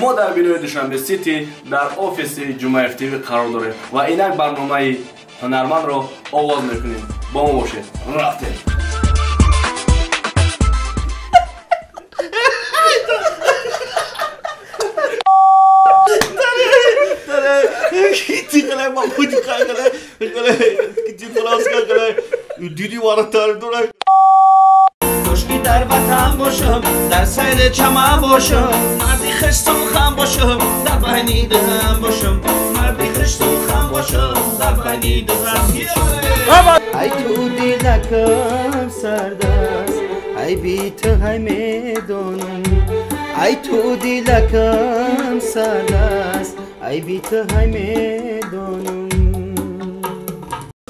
ما در بینوی دوشنبه سیتی در آفیس جمعه تیوی قرار داریم و اینک برنامه هنرمند رو آغاز میکنیم. با ما باشید. رفتیم. Tigre ma budi kagale kici خلاص kagale دیدی وارتر دور کشکی در وطن باشم در سیر چمن باشم مردی خشت و خم باشم در بینی دلم باشم مردی خشت و خم باشم در بینی دلم ای تو دیلکم سردست ای بی تو های میدونم ای تو دیلکم سردست ای بی تو های میدونم.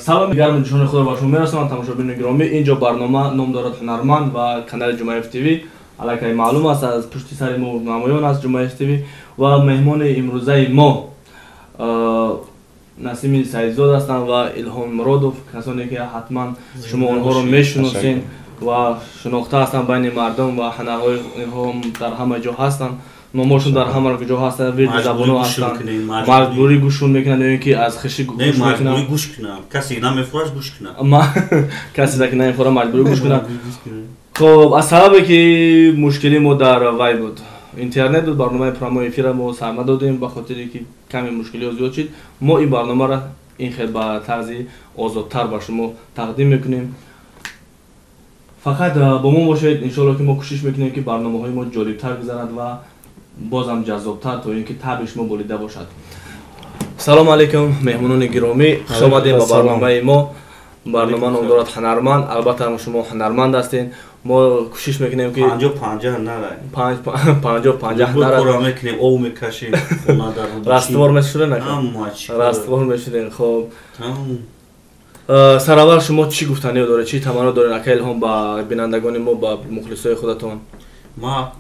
سلام گرم جون خدا با شما میرسونم تماشاگران گرامی. اینجا برنامه نام دارد هنرمند و کانال جمعه تیوی. الکی معلوم است از پشت سر ما نمایان است جمعه تیوی و مهمان امروزه ما نسیم سعیدزاده هستند و الهام مرادوف، کسانی که حتما شما آنها رو میشناسین و شناخته هستند بین مردم و هنرهای هم در همه جا هستند. نامشون در همه جا هستند، ویدیو زبانو هستند، مجبوری گوشون میکنن اینکه از خشی گوش میکنن. مجبوری گوش کنم کسی نمیخوره گوش کنم کسی که نمیخوره مجبوری گوش کنن. خب از سببی که مشکلی ما در وای بود، اینترنت بود، برنامه پرومو افیر ما سرما دادیم به خاطری که کمی مشکلی زیاد شد. ما این برنامه را این خیلی با طرز آزادتر به شما تقدیم میکنیم. فقط با ما باشید ان شاء الله که ما کوشش میکنیم که برنامه‌های ما جالب‌تر بگذرد و بازم جذاب‌تر تا اینکه تابش ما بریده باشد. سلام علیکم مهمانان گرامی، خوش آمدید به برنامه ما. برنامه نام دارد هنرمند. البته شما هنرمند هستین. ما کوشش میکنیم که 50 نره 50 نره برنامه میکنیم او میکشیم راستوار میشورن راستوار میشورن. خب سرآخر شما چی گفتنی داره، چی تمنا دارین اکیل هم با بینندگان ما، با مخلصای خودتون؟ ما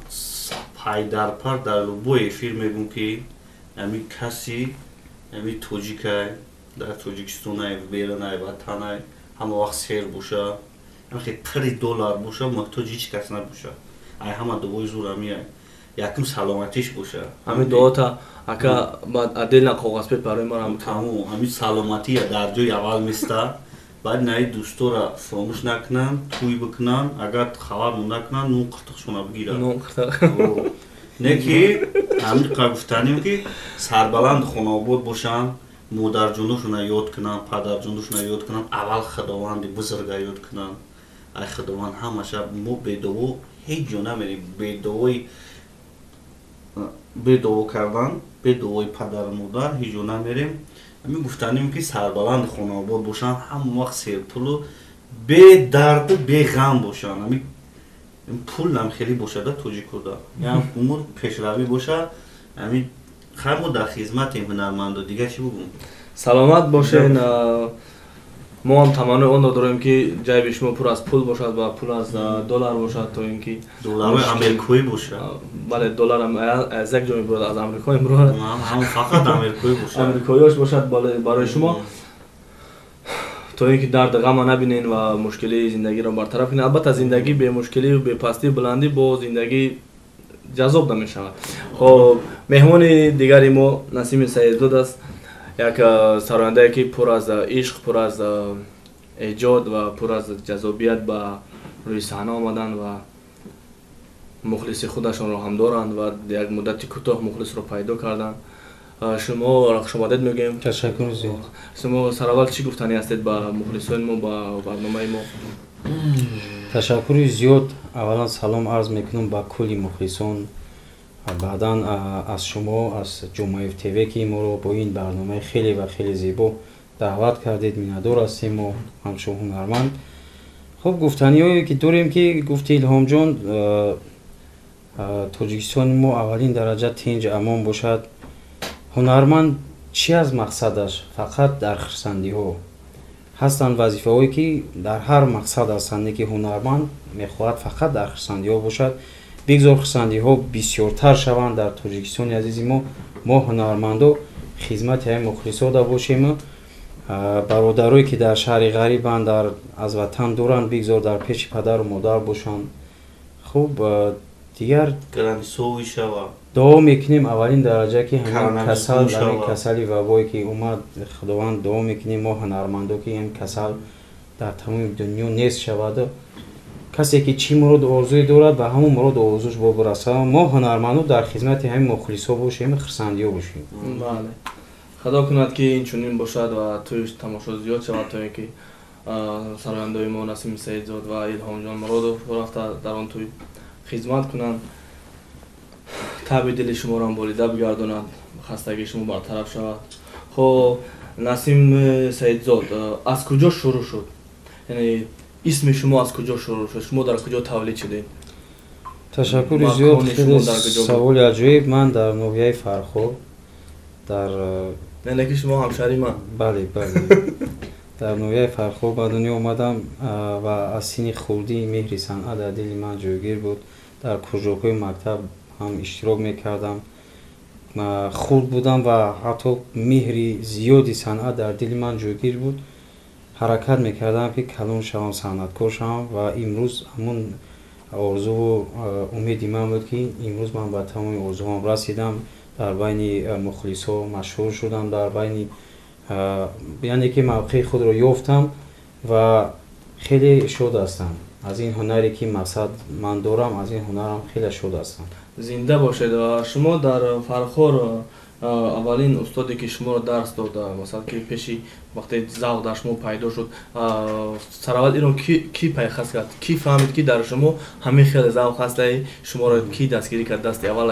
پای در پر در لوبوی فیلم میگم که امی کسی امی توجیکای در توجیکستانای بیرونای وطنای همه وقت سیر باشه، امی $30 باشه، محتاج هیچ کس نباشه. ای همه دوای زور امیه یکم سلامتیش باشه. امی دو تا اکا بعد ادل کاغذ پر برای ما هم تمام امی سلامتی در جای اول میسته. بعد نای دوستا را فراموش نکنن، توی بکنن، اگر خبر نکنن نون قرتشون بگیرن. نون قرت. نه که همین قبضتانیم که سربلند خانواده باشن، مادر جونشون یاد کنن، پدر جونشون یاد کنن، اول خداوند بزرگ یاد کنن. ای خداوند همشه ما بدو هیچ جا نمیریم، بدو کردن، بدوی پدر مادر هیچ جا نمیریم. می گفتنیم که سربلند خانواده باشن، هم وقت سرپلو به درد به غم باشن. امی پول هم خیلی باشه در توجیکودا، یعنی امور پیشروی باشه. امی خیلی ما در خدمت هنرمند دیگه چی بگم؟ سلامت باشین. ما هم تمنا اون داریم که جیب شما پر از پول باشد و پول از دلار باشد تا اینکه دلار آمریکایی باشه. بله دلار هم از یک جا میبرد، از آمریکا میبرد. هم فقط آمریکایی باشه. آمریکاییش باشد برای شما تا اینکه درد غم نبینین و مشکلی زندگی را برطرف کنین. البته زندگی به مشکلی و به پستی و بلندی با زندگی جذاب نمیشود. خب مهمان دیگری ما نسیم سعیدزاده است، یک سراینده که پر از عشق، پر از ایجاد و پر از جذابیت به روی صحنه آمدن و مخلص خودشان را هم دارند و یک مدت کوتاه مخلص را پیدا کردند. شما خوش آمدید میگیم. تشکر زیاد. شما سر اول چی گفتنی هستید با مخلصان ما، با برنامه ما؟ تشکر زیاد. اولا سلام عرض میکنم با کلی مخلصان، بعدا از شما از جمعه تیوی که ما رو با این برنامه خیلی و خیلی زیبا دعوت کردید. میندور هستیم و همچون هنرمند. خب گفتنی هایی که داریم که گفتی الهام جان، تاجیکستان ما اولین درجه تنج امان باشد. هنرمند چی از مقصدش؟ فقط در خرسندی ها هستند وظیفه هایی که در هر مقصد هستند که هنرمند میخواهد فقط در خرسندی ها باشد. بگذار خرسندی ها بسیارتر شوند در تاجیکستان عزیزی ما هنرمندا خدمت های مخلصا دا باشیم. برادرایی که در شهر غریبند، در از وطن دورند، بگذار در پیش پدر و مادر باشند. خوب дигар грамисовӣ шава дуо мекунем аввалин дараҷа ки ҳамин Коронавирус касал шава. ҳамин касали вабое ки омад худованд дуо мекунем мо ҳунармандо ки ин касал дар тамоми дунё нест шаваду касе ки чӣ муроду орзуе дорад ба ҳамон муроду орзуш бо бирасад мо ҳунармандо дар хизмати ҳамин мухлисо бошем хирсандиҳо бошем бале худо кунад ки инчунин бошад ва тӯиш тамошо зиёд шавад то ин ки сарояндаи мо Насим Саидзод ва Илҳомҷон Муродов рафта дар он тӯй хизмат кунанд таби дили шуморо болида бигардонад хастагии шумо бартараф шавад. Хоб Насим Саидзод аз куҷо шурӯъ шуд? Яъне исми шумо аз куҷо шурӯъ шуд? Шумо дар куҷо тавлид шудед? ташаккури зиёд хеле саволи аҷоиб ман дар ноҳияи Фархо дар яъне ки шумо ҳамшаҳри ман бале бале дар ноҳияи Фархо ба дунё омадам ва аз синни хурдӣ меҳри санъат дар дили ман ҷойгир буд дар кружокҳои мактаб ҳам иштирок мекардам хурд будам ва ҳатто меҳри зиёди санъат дар дили ман ҷойгир буд ҳаракат мекардам ки калон шавам санъаткор шавам ва имрӯз ҳамон орзуву умеди ман буд ки имрӯз ман ба тамоми орзуҳоам расидам дар байни мухлисо машҳур шудам дар байни яъне ки мавқеи худро ёфтам ва хеле шод ҳастам аз ин ҳунаре ки мақсад ман дорам аз ин ҳунарам хеле шод ҳастам зинда бошед. Шумо дар Фархор аввалин устоде ки шуморо дарс дод масалан ки пеши вақте завқ дар шумо пайдо шуд сараввал инро ки пайхас кард ки фаҳмид ки дар шумо ҳамин хеле завқ ҳастаи шуморо ки дастгирӣ кард дасти аввал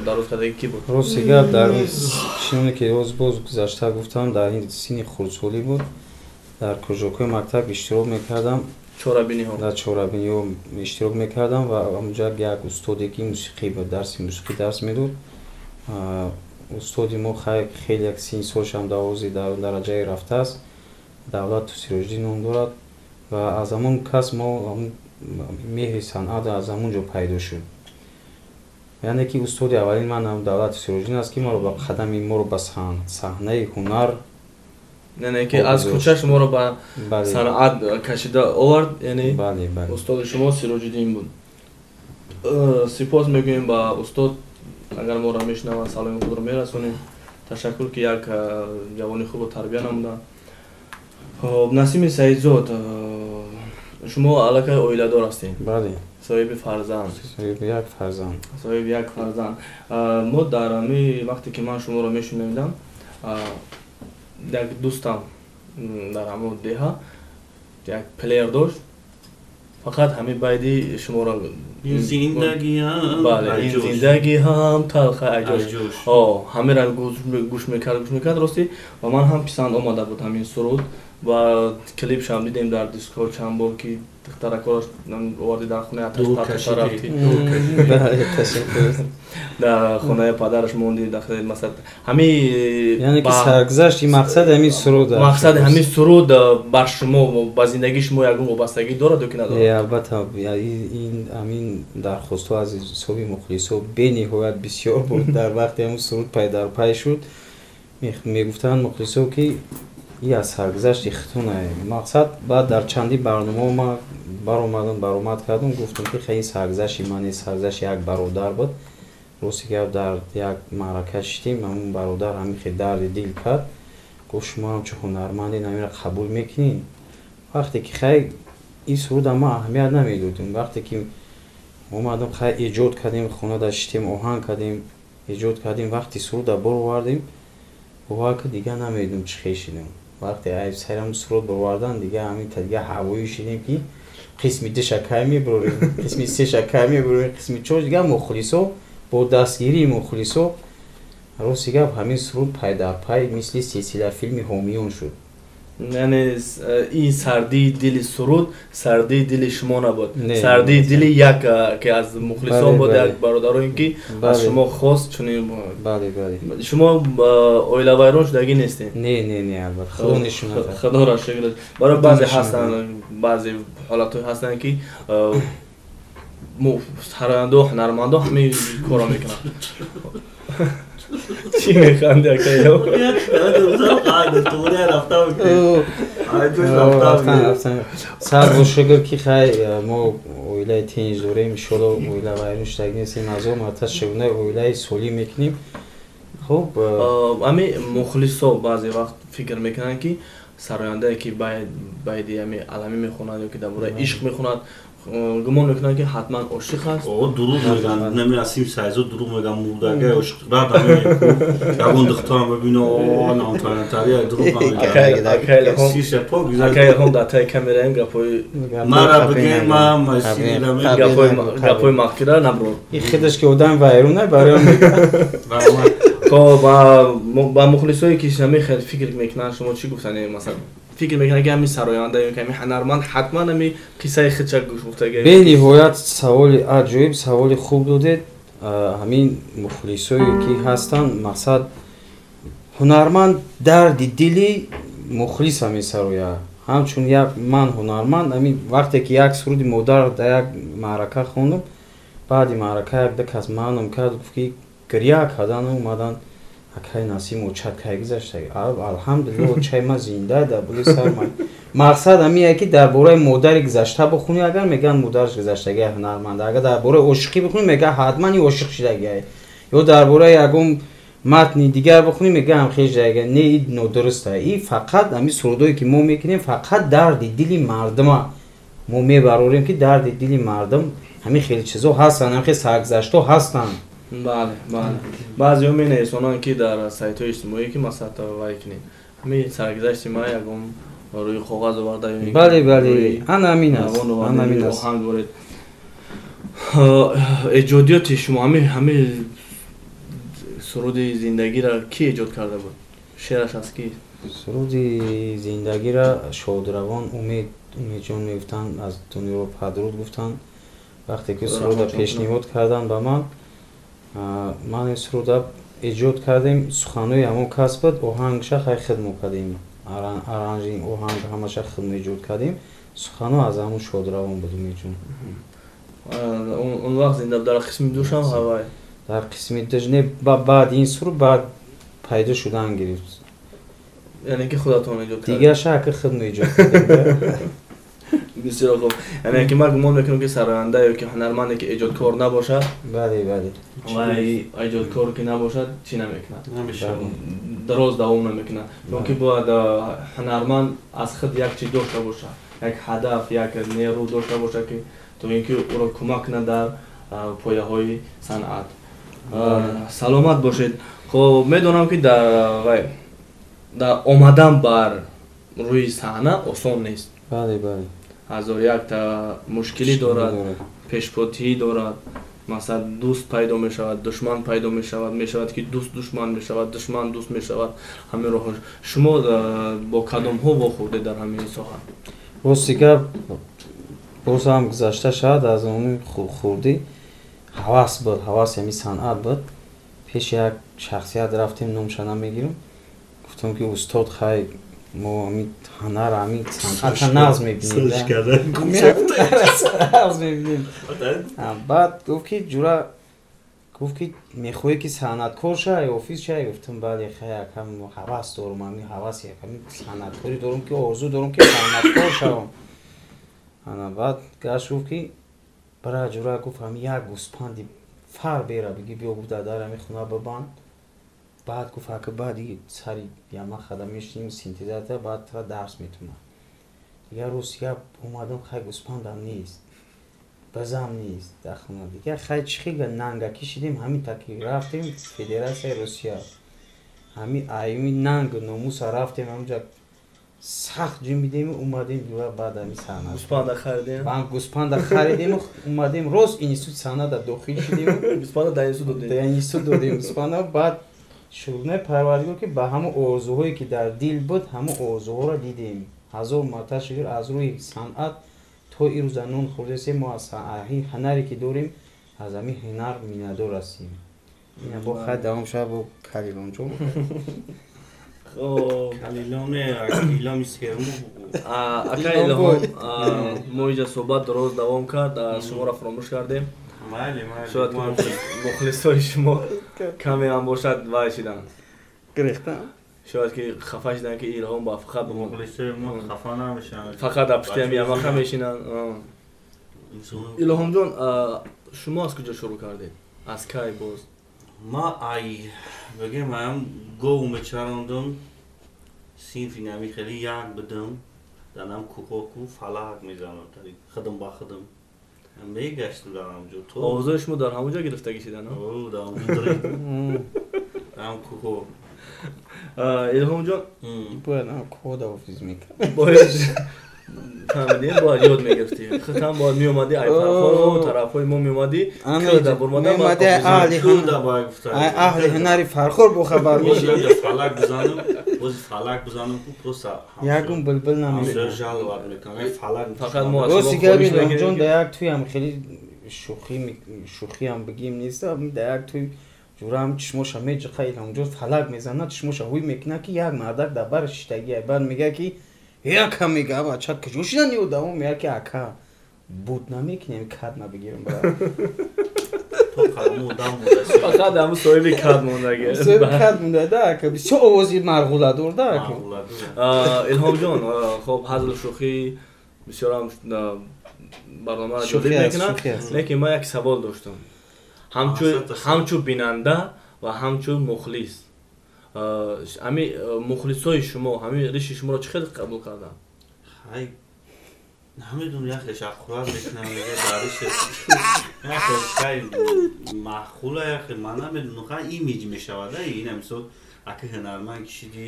дароз кардаги ки буд? рости гап дар чиноне ки боз гузашта гуфтам дар ин синни хурдсолӣ буд дар кружокҳои мактаб иштирок мекардам дар чорабиниҳо иштирок мекардам ва онҷа як устоде ки мусиқӣ буд дарси мусиқӣ дарс медод устоди мо хеле як синни солшам давози дараҷае рафтааст Давлату Сироҷдин ном дорад ва аз ҳамон кас мо меҳри санъат аз ҳамон ҷо пайдо шуд яъне ки устоди аввалин ман Давлату Сироҷдин аст ки моро ба қадами моро ба саҳнаи ҳунар яъне ки аз кӯча шуморо ба санъат кашида овард яъне устоди шумо Сироҷиддин буд. Сипос мегӯем ба устод агар моро мешунавад саломи худро мерасонем. Ташаккур ки як ҷавони хубу тарбия намуданд. Насими Саидзод шумо аллакай оиладор ҳастед? бале соҳиби фарзанд? соҳиби як фарзанд. Мо дар вақте ки ман шуморо мешунавидам як дӯстам дар ҳамон деҳа як плеер дошт фақат ҳамин байди шуморо ин зиндагиҳам талха аҷош ҳамеро гӯш мекард рости ва ман ҳам писанд омада буд ҳамин суруд ва клипшам дидем дар Дискорд чанд бор ки духтаракош оварди дар хонаи татуша рафти дар хонаи падараш монди дахил масад ҳамин яъне ки саргузашти мақсади ҳамин суруд мақсади ҳамин суруд ба шумо ба зиндагии шумо ягон вобастагӣ дорад ё ки надорад? албатта ин ҳамин дархостҳо аз ҳисоби мухлисо бениҳоят бисёр буд дар вақти ҳамин суруд пайдарпай шуд мегуфтанд мухлисо ки ин аз саргузашти хитона мақсад баъд дар чанди барномаҳо ман баромад кардам гуфтам ки хеле саргузашти ман нест саргузашти як бародар буд рости гап дар як маърака шиштем ҳамон бародар ҳамин хеле дарди дил кард гуфт шумо ҳамчун ҳунарманди намира қабул мекунед вақте ки хай ин суруда ма аҳамият намедодем вақте ки омадам хай эҷод кардем хонада шиштем оҳанг кардем эҷод кардем вақти суруда боровардем бовар ки дига намедонем чӣ хел шидем вақте сайрам суруд бовардан дига ҳамин дига ҳавоӣ шидем ки қисми душа кай мебурем қисми сеша кай мебурем қисми чор дига мухлисо бо дастгирии мухлисо рости гап ҳамин суруд пай дар пай мисли силсилафилми ҳомиён шуд. яъне ин сардии дили суруд сардии дили шумо набуд сардии дили як ки аз мухлисон буд як бародароем ки аз шумо хост чунин шумо оилавайрон шудагӣ нестед? не албатта худо нишон надад худоро шукр барои баъзе ҳастанд баъзе ҳолатҳое ҳастанд ки سراینده و هنرمندا همه کارا میکنن. چی میخنده اکیو؟ رفتن سر و شگر کی خیلی ما اویلای تینج دوریم شلو اویلا وایروش تگنیسیم از اون مرتب شونه اویلای سولی میکنیم. خب امی مخلصا بعضی وقت فکر میکنن که سراینده که باید امی علمی میخوند یا که درباره عشق میخوند گمان میکنن که حتما عاشق هست. دروغ میگن، نمیرسیم سایزو دروغ میگن مودگه عاشق را داریم یکون دخترم ببینه نامتوانتری دروغ میگن. سیشه پا گذاشت. اکیل هم داته کامرا این گپوی مرا بگیر ما مسیرم گپوی مخفیره نبرو. این خودش که آدم وایرونه برای میگه. با مخلصایی که شما خیلی فکر میکنن شما چی گفتن مثلا فکر میکنن که همین سراینده یا که همین هنرمند حتما همین قصه خودش گوش گفته. به نهایت سوال عجیب سوال خوب دادید. همین مخلصایی که هستن مقصد هنرمند درد دلی مخلص همین سرایه. همچون یک من هنرمند همین وقتی که یک سرود مادر در یک معرکه خوندم بعد معرکه یک دک از منم کرد که گریه کردن اومدن اکای نسیم و چکای گذاشته. الحمدلله چای ما زنده در بولی سر من. مقصد همیه که درباره مادر گذشته بخونی اگر میگن مادرش گذشتگی هنرمند، اگر درباره عاشقی بخونی میگه حتما عاشق شدگی، یا درباره یگم متن دیگر بخونی میگه هم خیلی جایگه. نه این نادرسته. این فقط همین سرودایی که ما میکنیم فقط درد دلی مردم ما میبروریم که درد دلی مردم همین خیلی چیزا هستن، هم خیلی سرگذشته هستن. بله بعضی هم این انسانان که در سایت های اجتماعی که مثلا وای کنین همین سرگذشت ما یکم روی کاغذ آورده. بله انا همین است. آهنگ وارد ایجادیات شما همه سرود زندگی را کی ایجاد کرده بود؟ شعرش از کی؟ سرود زندگی را شادروان امید جان میگفتن از دنیا پدرود گفتن. وقتی که سرود پیشنهاد کردن به من این سرود ایجاد کردیم. سخنوی همون کس بود. آهنگش خیلی خدمت کردیم. آرانجینگ آهنگ همش خدمت ایجاد کردیم. سخنو از همون شادروان بود میجون. اون وقت زنده در قسم دوش هم هوای در قسم دوش نه بعد این سرود بعد پیدا شدن گرفت. یعنی که خودتون ایجاد کردید دیگه شک خدمت ایجاد کردیم. بسیار خوب. یعنی که من گمان میکنم که سراینده یا که هنرمندی که ایجادکار نباشه بله و ایجادکار که نباشه چی نمیکنه نمیشه دراز دوام نمیکنه. چون که باید هنرمند از خود یک چیز داشته باشه، یک هدف یک نیرو داشته باشه که تو اینکه او را کمک کنه در پایه های صنعت. سلامت باشید. خب میدونم که در آمدن بر روی صحنه آسان نیست. بله هزار یک تا مشکلی دارد، پیشپاتی دارد. مثلا دوست پیدا می شود، دشمن پیدا می شود که دوست دشمن می شود، دشمن دوست می شود. همین روش شما با کدام ها واخورده در همین ساحه؟ روسیگه باز هم گذشته شد از اون خوردی حواس بود، حواس یعنی صنعت بود. پیش یک شخصیت رفتیم نامش نمیگیرم، گفتم که استاد خیلی ما همین هنر همین صنعت نظم میبینیم نظم میبینیم. بعد گفت که جورا گفت که میخوایی که صنعتکار شه یا آفیس شه؟ گفتم بله خیلی یکم حواس دارم، همین حواس یکم صنعتکاری دارم که آرزو دارم که صنعتکار شوم. بعد گشت گفت که برای جورا گفت همین یک گوسپندی فر بیره بگی بیا گفت در همین خونه ببند. بعد گفت که بعدی سری یما خدم میشتیم سینتیزات بعد تا درس میتونم. دیگه روسیه اومدم خیلی گوسپندم نیست، بزم نیست در خونه. دیگه خیلی چخیل ننگکی شدیم همین تاکی رفتیم فدراسیون روسیه. همین ایمی ننگ ناموس رفتیم همونجا سخت جیم بیدیم اومدیم دوباره بعد همین صحنه گوسپند خریدیم. بعد گوسپند خریدیم اومدیم روز اینستیتوت صنعت داخل شدیم. گوسپند در اینستیتوت دادیم گوسپند. بعد شروع پروردگار که به همون آرزوهایی که در دل بود همون آرزوها را دیدیم. هزار مرتبه شکر از روی صنعت تا این روز نون خورده ما از هنری که داریم از همین هنر میندور هستیم. این با خود دوام شب و کلیلان چون کلیلان اکلیلا میسکرمو ака Илҳом мо инҷа суҳбат дароз давом кард, шуморо фаромӯш кардем. Шояд мухлисои шумо каме ҳам бошад вай шидан. гирифтам. Шояд ки хафа шидан ки Илҳом ба фақат мухлисои мо хафа намешаванд. Фақат дар пушти ҳамин ҳамақа мешинанд. Илҳомҷон, шумо аз куҷо шурӯъ кардед? Аз кай боз? ма ай бигем ҳам гов мечарондам, синфи нами хеле як бидам, данам кӯкоку фалак мезанам, хидм ба хидм. Мегаштам дар ҳамҷо. Овозои шумо дар ҳамонҷо гирифтагӣ шидан? Дар ҳамҷо ам кӯко. Илҳомҷон, бояд кода офиз мекард. бояд фаҳмидем, бояд ёд мегирифтӣ. Хитам бояд меомадӣ айфархоро тарафҳои мо меомадӣ. Кӯда бурмада меомадӣ аҳли ҳунари Фархор бохабар мешӣ. Фалак бизанам, бози фалак бизанам ку просто ягон булбул намешавад. жалват мекунам. Фалак фақат мо аз рости шумо гапи хоҳиш мекунем Илҳомҷон ки- дар як тӯй ҳам хеле шӯхӣ ҳам бигем нест. Дар як тӯй ҷура ҳам чишмоша меҷиқа Илҳомҷон фалак мезанад, чишмоша ҳуй мекунад ки як мардак дар бари шиштагиай. Баъд мега ки яка мега бача куҷо шидан ё давом мега ки ака буд намекунем кадма бигирам брат. то қадму дам будаси. фақат ҳамн соҳиби кад мондагӣ. Соҳиби кад монда да ака бисёр овози марғуладор да ака. Илҳомҷон, хоб ҳазл шӯхӣ бисёрам барномаро Шӯхӣ ҷолиб аст, мекунад, шӯхӣ аст. лекин ман як савол доштам. ҳамчун бинанда ва ҳамчун мухлис. ҳами мухлисои шумо, ҳами риши шуморо чӣ хел қабул карданд? Хай намедонам яхе шахурат мекунам мега дариш. Яхе хай маъқула яхе ман намедонам хай имиҷ мешавад ин мисол ака ҳунарманд кишидӣ,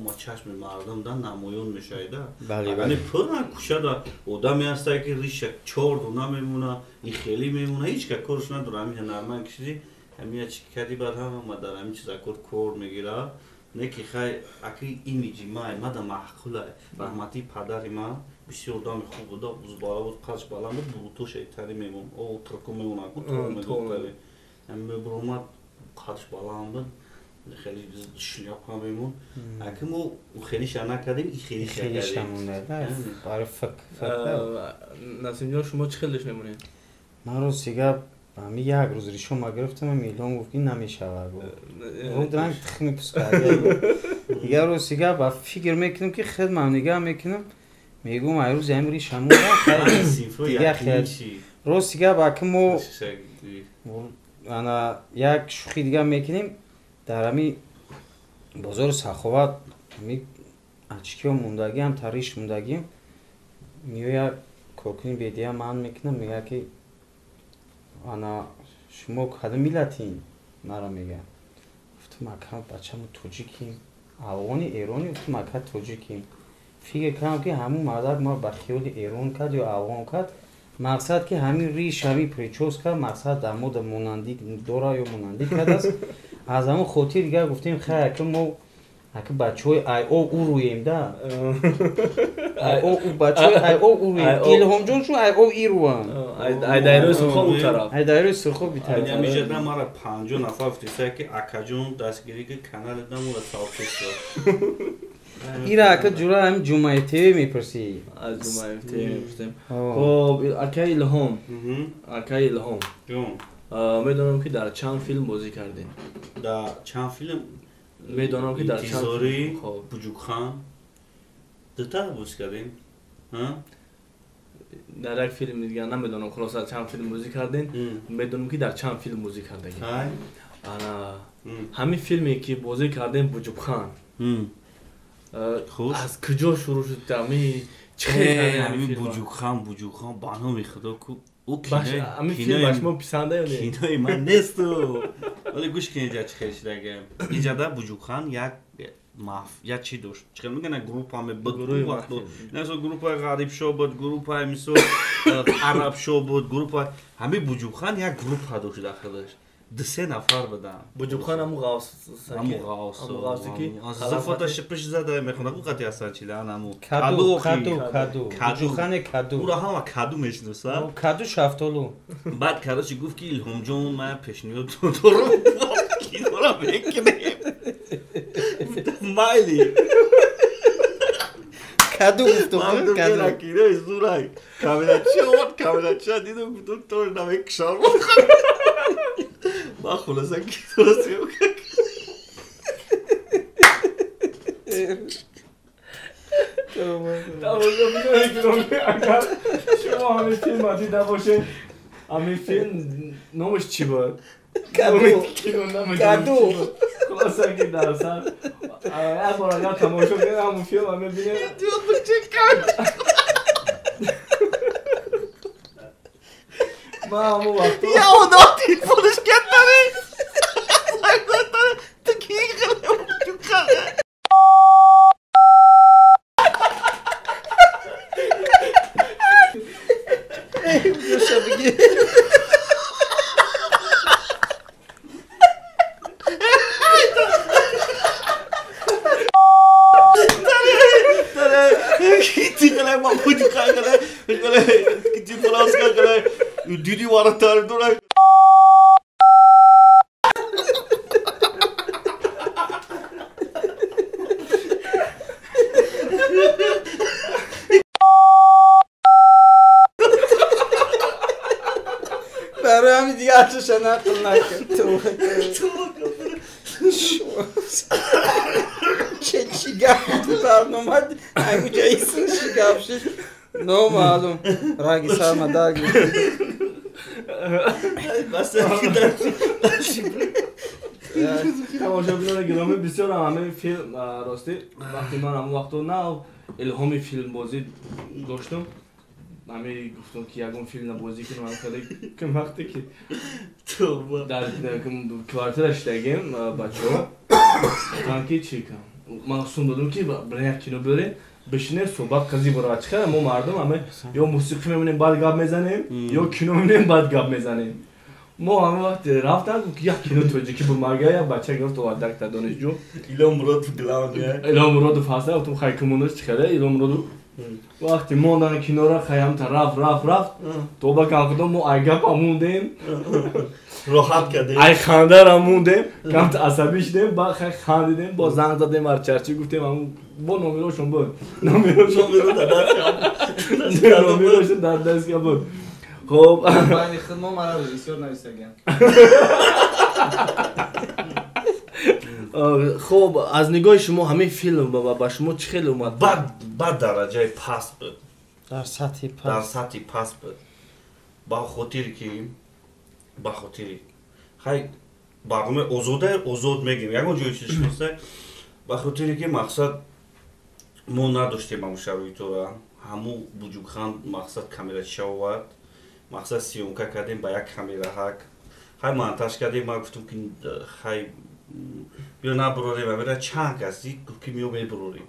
мо чашми мардум да намоён мешавад. Бале, Ани пурна кушада одаме ҳаста ки риша 4 дона мемуна, ин хеле мемуна, ҳеҷ ка корш надора. Ҳамин ҳунарманд кишидӣ, ҳамин чӣ кади бад ҳама дар ҳамин чиза кор мегира. Не ки хай аки имиҷи мада маъқула. Раҳмати падари ман бисёр одами хуб буда, узбала буд, қадш баланд буд, булуту шайтани мемон. О турку мемона, ку то мегуфтали. Ҳамин мебромад қадш баланд буд. Хеле шляпа мемон. Аки мо хелиша накардем, ин хелиша кардем. Бари фик. Насимҷон, шумо чӣ хел риш мемонед? Ман рости гап ҳамин як рӯз ришома гирифтам, Илҳом гуфт ки намешавад. ранг тухми пускад. Дигар рости гап ба фикр мекунам ки хидмам нигаҳ мекунам. Мегӯям ай рӯз ҳамин ришамон дигар хел. Рости гап аки мо ана як шӯхӣ дигар мекунем дар ҳамин бозори Саховат, ҳамин ачкиҳо мондагиам, тариш мондагиам. меояд кокуни бедия ман мекунам, мега ки ана шумо кадом миллатин? Мара мега. Гуфтам ака бачамо тоҷиким. Афғони Эрони? Гуфтам ака тоҷиким. фикр кардам ки ҳамун мардак ма ба хиёли Эрон кард ё афғон кард. мақсад ки ҳамин риш, ҳамин прическа мақсад дар мода монандӣ дора ё монандӣ кардааст. аз ҳамон хотир дигар гуфтем хай ака мо ака бачаҳои айо уруем да. бачаҳои айо уруем. Илҳомҷон шу айо ируван. айдайрои сурхоб у тараф. айдайрои сурхоб битараф. Мижада мара 50 нафар гуфтиса ки акаҷон дастгирӣ ки канали дамура сообщество. ира ака ҷура ҳамин ҷумаи тв мепурсӣ. аз ҷумаи тв мепурсем. хоб акаи Илҳом. акаи Илҳом. ҷон. медонам ки дар чанд филм бозӣ кардем. Дар чанд филм? медонам ки дар чанд Интизори, хоб. Буҷукхан. Дута бозӣ кардем. дар як филм дигар намедонам хулоса чанд филм бозӣ кардем. медонам ки дар чанд филм бозӣ кардагем. ана ҳамин филме ки бозӣ кардем Буҷукхан. аз куҷо шурӯъ шуд? чӣ ҳамин буҷукхан ба номи худо ку ҳамин филм ба шумо писанда ё не? кинои ман несту. вале гӯш кунед ҷа чӣ хел шидагем. иҷада Буҷукхан як чӣ дошт, чӣ хел мегӯянд группа мебуд. мисол группаи ғарибшо буд, группаи мисол арабшо буд, группа ҳамин Буҷукхан як группа дошт дар худаш. 2-3 нафар будан. Буҷукхан ҳамун ғавс ки зафота шипиш зада мехонад. ку қати асан чидан ҳамун каду Буҷухани каду. ура ҳама каду мешинаса. каду шафтолу. баъд карочи гуфт ки Илҳомҷон ман пешниҳод дорам киноро мекунем. майли کدو گفتم من کدو نکیره زورای کاملا دیدم گفتم تو نمی کشار با خلاصه کی درستی اگر شما همین فیلم دیده باشین همین فیلم نامش چی بود؟ کدو خلاصه که در سر یک بار اگر تماشا کنید همون فیلم همه بینید ما همون وقت یا خدا تلفنش کت داری تو کی خیلی دیدی وارد تر داره برای همین دیگه ارزش نقل نکن چه چی گفت برنامه همین جاییسون چی گفشش نو معلوم راگی سرما در گرفت بس تماشاگران گرامی بسیار همه فیلم راستی وقتی من همون وقت نه الهام فیلم بازی داشتم همه گفتم که یکم فیلم بازی کنم خیلی کم وقتی که در کوارتر اشتگیم بچه‌ها گفتن که چی کنم من خصوصا دادم که برای یک کینو بریم بشینه صحبت قضیه برای چیکار ما مردم همه یا موسیقی می‌بینیم بعد گپ میزنیم یا کینو می‌بینیم بعد گپ میزنیم ما همه وقت رفتن که یک کینو توجه که بمرگه یک بچه گفت تو دکتر دانشجو ایلان مراد گلاونه ایلان مراد فاصله تو خیلی کمونش چیکاره ایلان مراد وقتی ما در کینو را خیام رفت تو با کاکدو ما ای گپ موندیم راحت کردیم ای خنده را موندیم کم عصبی شدیم با خندیدیم با زنگ زدیم هر چرچی گفتیم همون با نمیروشون بود نمیروشون در دست که بود خب باید خدمه مرا رئیسیور نویسگیم خب از نگاه شما همه فیلم با شما چه خیلی اومد؟ بعد درجه پس بود در سطح در پس سطح پس بود با خاطری خیلی برنامه ازود میگیم یکم جوی چیزش میسته با خاطری که مقصد ما نداشتیم همون شرایط را همو بوجوب خان مقصد کامیرا شاورد مقصد سیونکا کردیم با یک کامیرا هک خیلی منتش کردیم ما گفتم که خیلی بیا نبروریم و بیره چند کسی گفت که میو میبروریم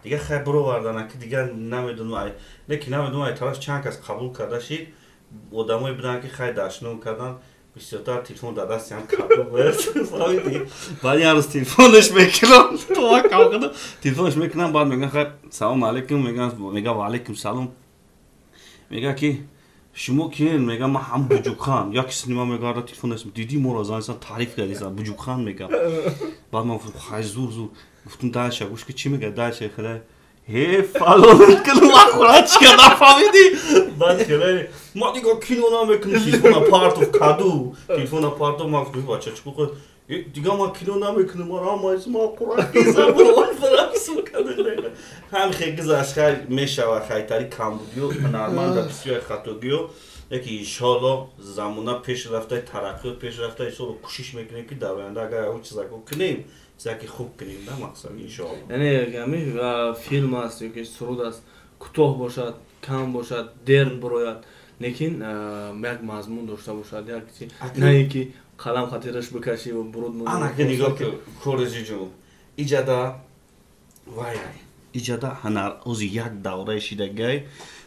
دیگه خیلی برو وردن که دیگه نمیدونم ای طرف چند کس قبول کرده شید آدمای بودن که خیلی دشنون کردن بسیارتر تلفن در دستی هم قبول باید فهمیدی بعد یه روز تلفنش میکنم تو کام تلفنش میکنم بعد میگن خیلی سلام علیکم میگه و علیکم سلام میگه که شما کیین میگم من هم بوجوب خان یا کسی نما میگه را تلفنش دیدی مرا زن تعریف کردی سن بوجوب خان میگه بعد من خیلی زور گفتم داش گوش که چی میگه داش خیلی هی فالو کردم خورد چیکار نفهمیدی بعد خیلی ما دیگه کینو نمیکنم تلفن پارت اف کادو تلفن پارت ما گفتم بچه چیکار دیگه ما کینو نمیکنم ما قرآن کیسا برو فراموش کردن هم خیلی گذشت خیلی میشه و خیلی تری کم بودیو نرمان در بسیار خطاگیو یکی انشالله زمانه پیش رفته ترقیات پیش رفته ایشالا کوشش میکنیم که در آینده اگر او چیزا کنیم چیزی خوب کنیم نه مقصد انشالله یعنی همین فیلم است یا که سرود است کوتاه باشد کم باشد دیر بروید لیکن یک مضمون داشته باشد یک چیز نه که قلم خاطرش بکشی و برود مون انا که نگاه کورجی جو ایجادا هنر از یک دوره شیدگی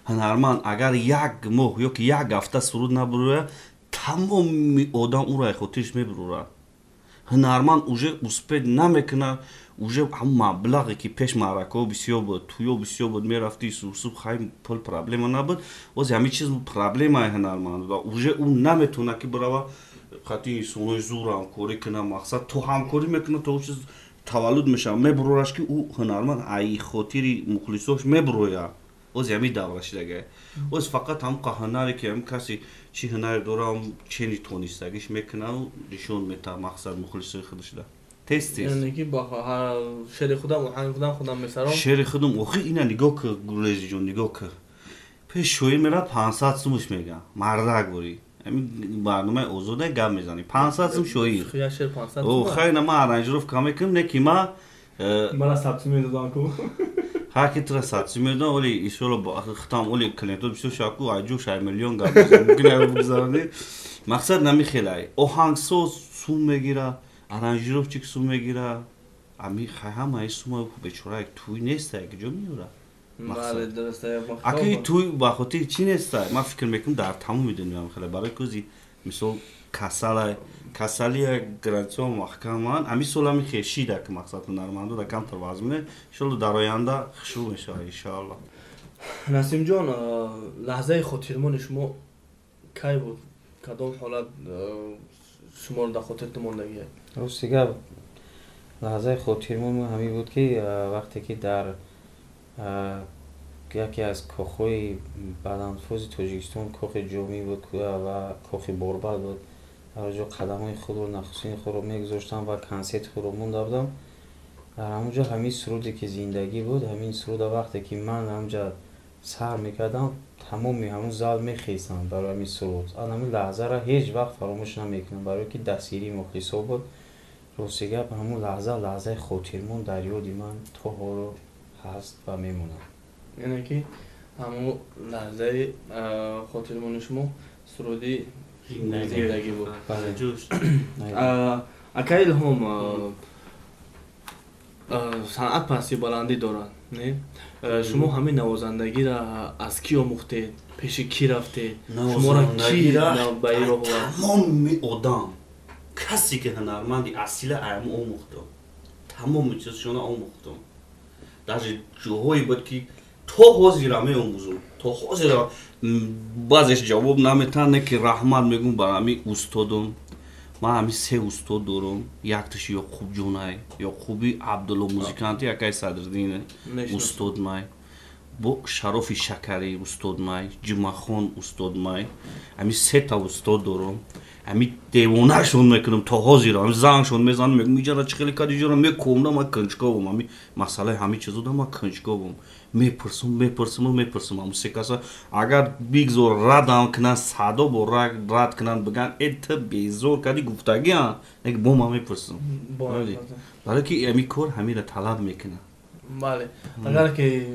هنرمند اگر یک ماه یا که یک هفته سرود نبروه تمام آدم او را خودش میبروه هنرمند اوجه اسپید نمیکنه اوجه هم مبلغی که پیش معرکه بسیار بود تویو بسیار بود میرفتی سوسو خیلی پول پرابلم نبود واسه همین چیز پرابلم های هنرمند اوجه اون نمیتونه که برای خاطی سونوی زور همکاری کنه مقصد تو همکاری میکنه تو چیز таваллуд мешавад мебурораш ки ӯ ҳунарманд аи хотири мухлисош мебуроя оз ями даврашидага оз фақат ҳам ҳунаре ки ҳам каси чӣ ҳунаре дорам чени тонистагиш мекунаву нишон мета мақсад мухлисои худашда тез یعنی که با شعر خودم و آهنگ خودم میسرم шери худам охи ина нигоҳ кӣ гулрези ҷон нигоҳ кӣ пеш шоир мера 500 сумш мега мардак бори ҳамин барномаи озода гап мезанӣ 500 сум шоир یا شعر 500 о хайна ма аранжировка мекунам не ки ма من از ثبت میدادم کو ҳар ки тра сатсӣ медонам оли иншоалло ба хитам оли клиентот бисёр шаку аҷу 6 миллион гап мезанам бигзаронӣ мақсад намихелай оҳангсоз сум мегира аранжировчик сум мегира ами ҳамаи сума бечораак туй неста якҷо меёра بله درسته аки туй ба хотири чӣ неста ман фикр мекунам дар тамоми дунё мехелай барои кӯзи мисол касали як градисон маҳкаман ами солами хешида ки мақсад ҳунармандо да камтар вазмине иншоалло дар оянда хушрӯ мешавад иншоалло نسیم جان لحظه خاطرمان شما کی بود کدام حالت شما رو در خاطرتون ماندگی راستی گپ لحظه خاطرمان همین بود که وقتی که در یکی از کاخهای بدنفوز تاجیکستان کاخ جامی بود و کاخ باربد بود در اونجا قدم‌های خود رو نخستین خود رو میگذاشتم و کنسرت خود رو مونده بودم در همونجا همین سرودی که زندگی بود همین سرود وقتی که من همونجا سر میکردم تمامی همون زال میخیستم برای همین سرود آن همین لحظه را هیچ وقت فراموش نمیکنم برای که دستگیری مخلصا بود راستی گپ همون لحظه خاطرمون در یاد من تا حالا هست و میمونه یعنی که همون لحظه خاطرمان شما سرودی زندگی بود بله جوش اکا الهام صنعت پسی بلندی دارن نه شما همین نوازندگی را از کی آموختید پیش کی رفتید شما را کی به این راه آورد تمامی آدم کسی که هنرمندی اصیل ایم آموختم تمام چیزشون آموختم در جاهایی بود که تا حاضر میآموزم تا حاضر بعضش جواب نمیتن نه که رحمت میگم برای استادم من همی 3 استاد دارم یکتش یعقوب جونای یعقوبی عبدالله موزیکانتی یکی صدردینه استاد مای با شرافی شکری استاد مای جمعخان استاد مای همی 3 تا استاد دارم همی دیوانه شون میکنم تا حاضر همی زنگشون میزنم میگم میجارا چخیلی کدی جارا میکومدم من کنجکاوم همی مسئله همی چیزو دارم من کنجکاوم میپرسم همون کسا اگر بیگزور ردم کنن صدا با رد کنن بگن ات بیزور کدی گفتگی ها نگه بوم هم میپرسم برای که امی کار همی را طلب میکنن بله اگر که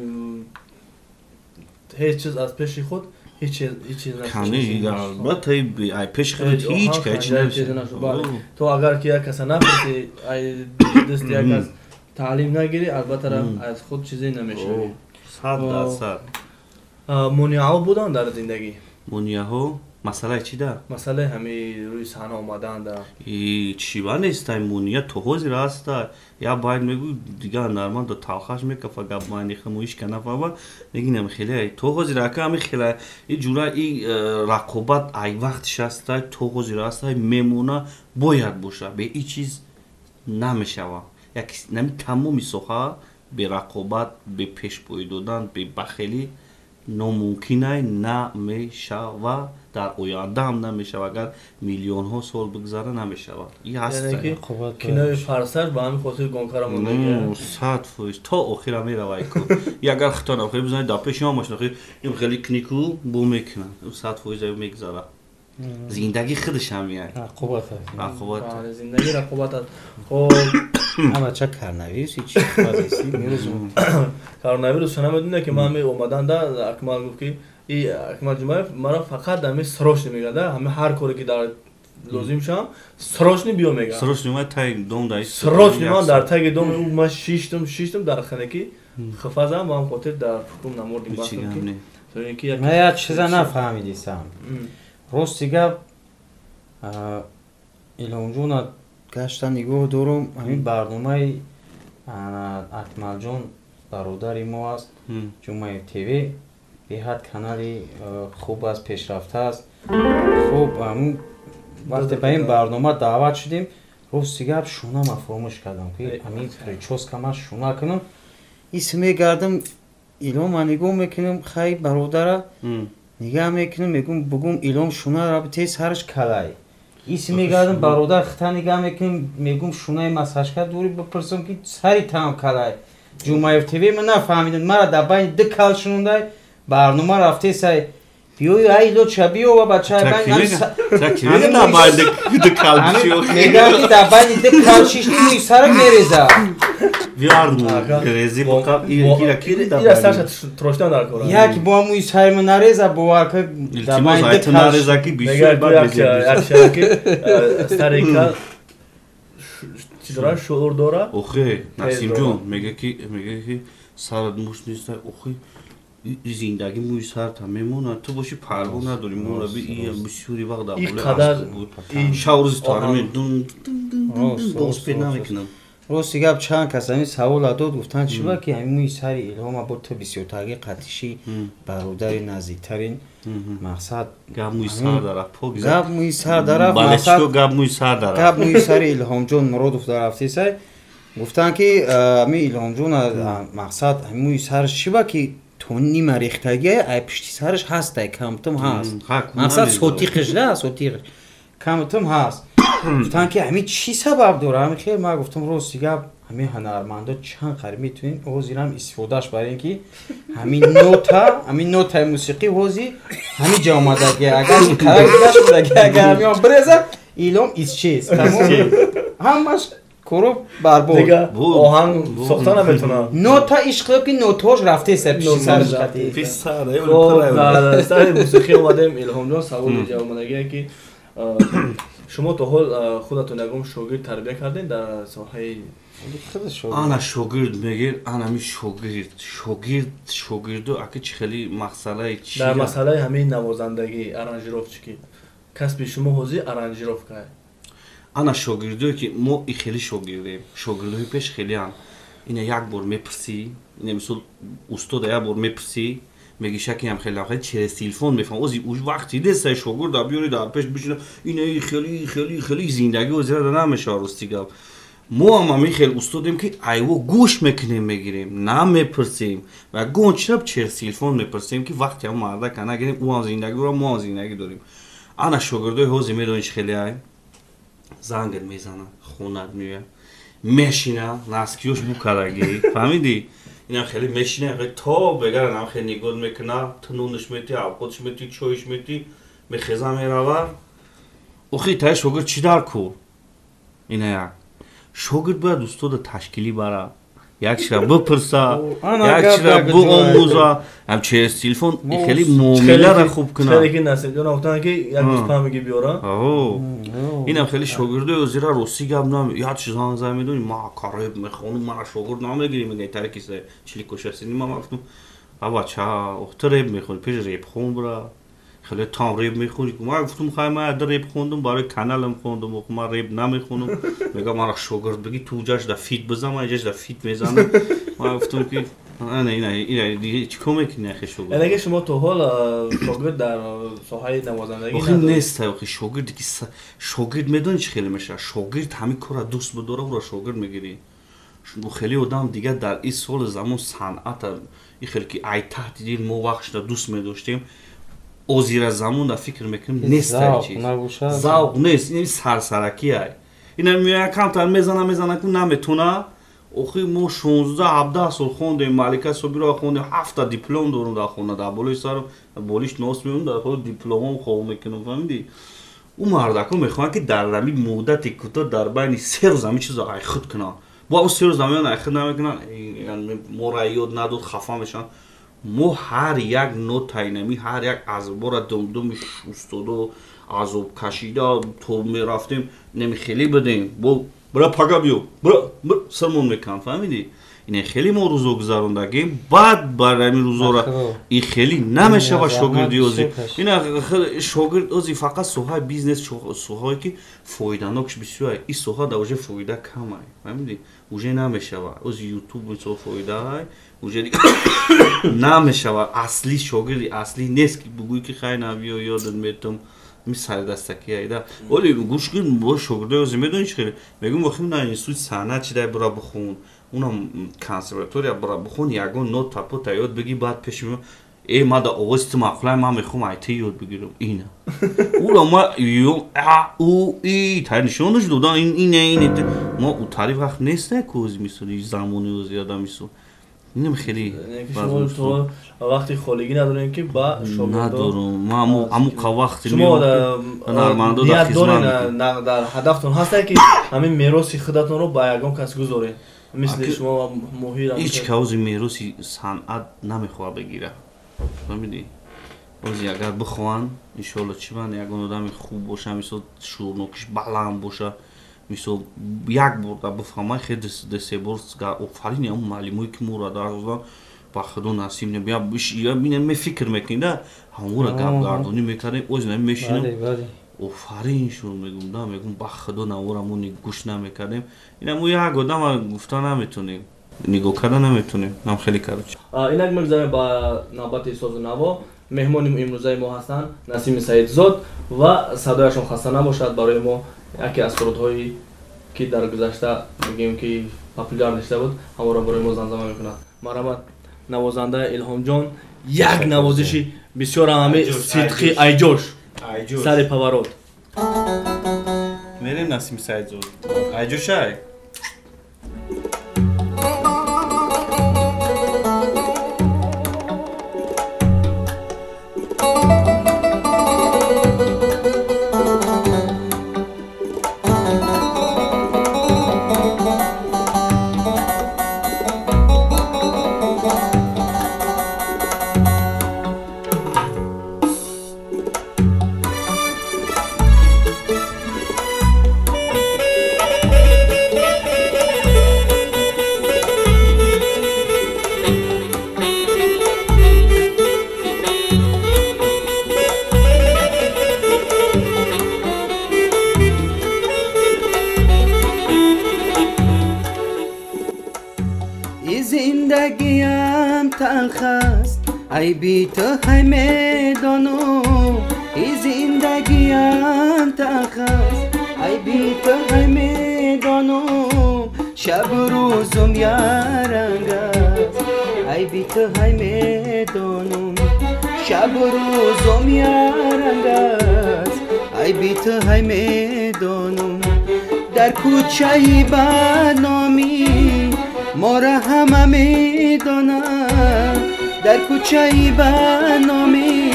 هیچ چیز از پیش خود هیچ چیز کنی البته ای پیش خودت هیچ چیز نمیشه تو اگر که یک کسی نپرسی ای دست یک از تعلیم نگیری البته از خود چیزی نمیشه 100% مونیعه بودن در زندگی مونیه ها مسئله چی ده؟ مسئله همین روی صحنه آمدن ده چیبا نیست مونیه تو حاضر هست یا باید میگو دیگه هنرمند دو تلخش میکفه گب معنی خمویش کنه فبا نگینم خیلی تو حاضر هکه همی خیلی این جورا این رقابت ای وقتش هست تو حاضر هست میمونه باید باشه به این چیز نمیشوه یک نمی تمامی سخه به رقابت به پیشبرد دادن به بخیلی ناممکنه نمیشوه در آینده هم نمیشوه اگر میلیون ها سال بگذره نمیشوه این هست یعنی که کنار فرسر با همین خاطر گانکار مونده 100% تا آخر هم میره وای کن اگر خطا نخواهی بزنید در پیش هم ماشین این خیلی کنیکو بو میکنن 100% میگذره زندگی خودش هم میاد رقابت هست زندگی رقابت هست خب اما چه کارنویسی چی خواهدیستی میرزم کارنویس شما میدونه که من می اومدن ده اکمال گفت که این اکمال جمعه مرا فقط دمی سروشنی میگه ده همه هر کاری که در لازم شم سروشنی بیو میگه سروشنی ما تای دوم دای سروشنی من در تای دوم او ما شیشتم در خانه کی خفازم با هم خاطر در حکم نموردیم باستم که من یه چیزا نفهمیدیستم راستی گپ ایلانجون گشتن نگاه دارم همین برنامه اکمل جان برادر ما است جمعه تیوی به هر کانالی خوب است پیشرفته است خوب همون وقتی به این برنامه دعوت شدیم рости гап шунама фромӯш кардам ки ҳамин прическама шуна кунам ис мегардам илома нигоҳ мекунам хай бародара нигаҳ мекунам мегӯм бугум илом шуна рабите сараш калай ис мегардам бародар хита нигаҳ мекунам мегӯм шунаи масҳашка дури бипурсам ки сари таам калай ҷумаев тв ма нафаҳмидам мара дар байни ду кал шунундай барнома рафте сай биёи ай лоча биёва бачаи мегӯям ки дар байни ду кал шишти мӯи сара мереза яке бо мӯи сарима нареза боварка дар байни ду кал چیزا شعور داره؟ اوخه نسیم جون میگه که سرت موش نیست اوخه زندگی موی سر تا میمونه تو باشی پروا نداری مونه بی این بسیاری وقت در این شاورز تارمی دون باز پید نمیکنم راستی گپ چند کس همین سوال داد گفتن چی با که همین موی سری الهام با تو بسیارتگی قطیشی برادر نزدیکترین مقصد گپ موی سر داره گپ موی سر داره مقصد گپ موی سر داره گپ موی سر الهام جون مرادوف در رفته سای گفتن که همین الهام جون مقصد همین موی سرش چی با که تو نیمه ریختگی ای پشتی سرش هست ای کمتم هست مقصد صوتیقش نه صوتیقش کمتم هست گفتن که همین چی سبب داره همین خیلی من گفتم راستی گپ همین هنرمندا چند قرار میتونین اوزیرم استفادهش برای اینکه همین نوتا موسیقی اوزی همین جا اومدگی اگر این قرارش بودگی اگر همیان برزه ایلام ایز چیز همش کرو بربود دیگه آهنگ ساختن نمیتونه نوتا عشق که نوتاش رفته پشتی سرش قطعی پیش سر در سر موسیقی اومدیم الهام جان سوال جا اومدگی که شما تا حال خودتون نگم شاگرد تربیت کردین در ساحه انا شاگرد میگیر انا می شاگردو اگه چی خیلی مسئله چیه در مسئله همین نوازندگی ارانژیروف چی کسب شما حوزه ارانژیروف که انا شاگردو که ما خیلی شاگردیم شاگردای پیش خیلی هم اینا یک بار میپرسی اینا مثلا استاد یک بار میپرسی میگی شکی هم خیلی خیلی چه تلفن میفهم اوزی اوج وقتی دست شاگرد بیاری در پیش بشینه اینا خیلی خیلی خیلی زندگی و زیاد نمیشه راستی گفت ما هم خیلی استادیم که ایو گوش میکنیم میگیریم نه میپرسیم و گونچرب چه تلفن میپرسیم که وقتی هم مرده کنه گیریم او هم زندگی رو ما هم زندگی داریم انا شاگردای حوزه میدونیش خیلی های زنگ میزنه خونت میوه میشینه نسکیوش بکرگی فهمیدی اینا خیلی میشینه خیلی تا بگرن هم خیلی نگاه میکنه تنونش میتی آبخودش میتی چویش میتی میخیزه میروه اوخی تای شاگرد چی در کو اینا یک شاگرد باید استاد تشکیلی بره یک شب بپرسه یک شب بآموزه هم چه تلفن خیلی معامله را خوب کنه خیلی که نسیم جان گفتن که یک دوست پامیگی بیاره اینم خیلی شاگرده و زیرا روسی گپ نمی یاد چیزا زنگ میدونی ما کارب میخونم من شاگرد نمیگیریم میگه ترکی سه چلی کوشش ما گفتم بابا چه اختر ریب میخونی پیش ریب خون برا خیلی تام ریب میخونی ما گفتم خواهی من در ریب خوندم برای کانالم خوندم و ما ریب نمیخونم میگه من شاگرد بگی تو جاش در فیت بزنم من جاش در فیت میزنم ما گفتم که نه دیگه چیکار میکنی اخی شاگرد یعنی شما تو حال شاگرد در ساحه نوازندگی آخه نیست آخه شاگردی که شاگرد میدونی چی خیلی میشه شاگرد همین کارا دوست بداره و شاگرد میگیری خیلی آدم دیگه در این سال زمان صنعت این خیلی که ای تحت دید ما وقتش دوست میداشتیم اوزیر زمان در فکر میکنیم نیست چیز ذوق نیست این سرسرکی های اینا میاد کمتر میزنه که نمیتونه اوخی ما 16 17 سال خوندیم ملکه صبیرا خوندیم 7 دیپلم دارم در خونه در بالای سر بالیش ناس میون در خود دیپلمم خوب میکنم فهمیدی اون مردکا میخوان که در رمی مدت کوتاه در بین 3 روز همین چیزا ایخود کنن با اون 3 روز همین ایخود نمیکنن ما یاد نداد خفا میشن ما هر یک نوت اینمی هر یک عذابا را دمدمش استاد و عذاب کشیده تو میرفتیم نمی خیلی بدیم برا پاگا بیو برا سرمون میکنم فهمیدی این خیلی ما روزو گذروندگیم بعد برای این روزو را این خیلی نمیشه با شاگردی اوزی این شاگرد اوزی فقط سوهای بیزنس سوهایی که فایده نکش بسیار این سوها در اوجه فایده کم های فهمیدی اوجه نمیشه با اوزی یوتیوب میسو فایده های اوجه نمیشه با اصلی شاگردی اصلی نیست که بگوی که خیلی نبی و یادن میتم می سر دستکی ایدا ولی گوش کن با شغله از میدونی چیه میگم وقتی من اینستیتوت صنعت چیه برا بخون اونم کنسرواتوریا برا بخون یگان نوت تاپو یاد بگی بعد پیش می ای ما دا اوست مقاله ما میخوام آیتی یاد بگیرم اینه اولا ما یو او ای تنشونش دودا این ما او تاریخ وقت نیست نه کوز میسونی زمانی و زیاده میسون اینم خیلی شما تو وقتی خالگی ندارین که با شما ندارم ما همو که وقتی شما نیت دارین در هدفتون هسته که همین میراث خودتون رو با یگان کس گذارین مثل شما مهیر هیچ کاوزی میراثی صنعت نمیخواد بگیره فهمیدی اوزی اگر بخوان ان شاء الله چی من یگان آدم خوب باشه میسو شورنوکش بالام باشه میسو یک بار بفهمم خیلی دسته برس گا آفرین اون معلومه که مورا دارن با خودون نصیب نبیا بیش یا می فکر میکنه همورا گاب گاردونی میکنه اوز نمیشینم آفرین شون میگم با خودون اورامونی گوش نمیکنیم اینا مو یک آدم گفتن نمیتونیم نگاه کردن نمیتونیم نام خیلی کارش اینک میگذاریم با نوبت ساز و نوا مهمان امروزه ما هستن نسیم سعیدزاد و صدایشون خسته نباشد برای ما یکی از سرودهایی که در گذشته میگیم که پاپولار نشده بود همون را برای ما زمزمه میکند مرحبا نوازنده الهام جان یک نوازشی بسیار همه صدقی ایجوش سر پاورود میریم نسیم سعیدزاد ایجوش های زندگیم تلخ است ای بی تو همه دانو ای زندگیم تلخ است ای بی تو همه دانو شب روزم یا رنگ است ای بی تو همه دانو شب روزم یا رنگ است ای بی تو همه دانو در کوچه برنامی ما را همه میدانند در کوچه برنامی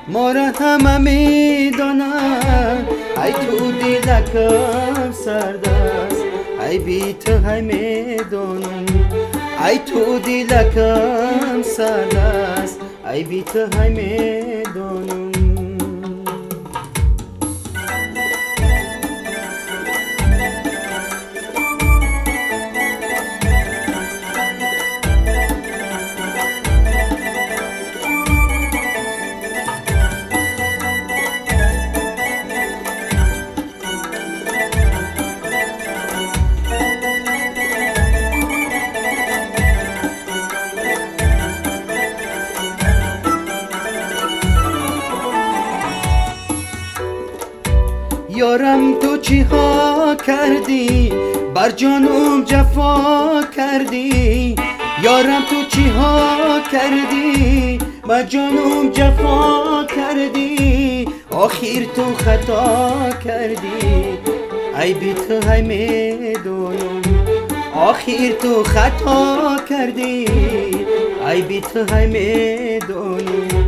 ما را همه میدانند ای تو دلکم سرد است ای بی تو همه دانم ای تو دلکم سرد است ای بی تو همه دانم یارم تو چی ها کردی بر جانم جفا کردی یارم تو چی ها کردی بر جانم جفا کردی آخر تو خطا کردی ای بی تو همه دانم آخر تو خطا کردی ای بی تو همه دانم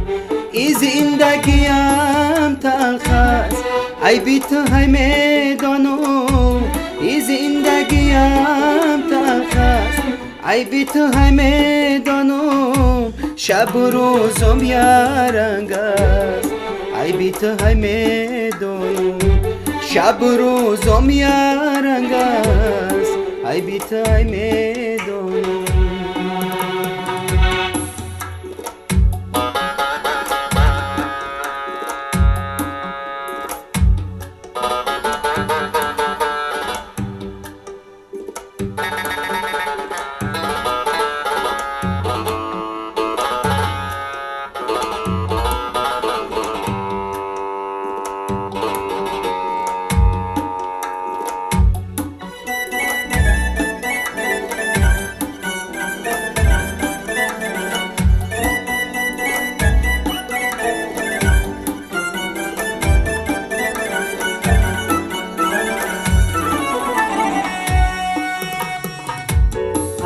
ای زندگیم تلخ است ای بی تو همه دانم ای زندگیم تلخ است ای بی تو همه دانم شب روزم یا رنگ است ای بی تو همه دانم شب روزم یا رنگ است ای بی تو همه دانم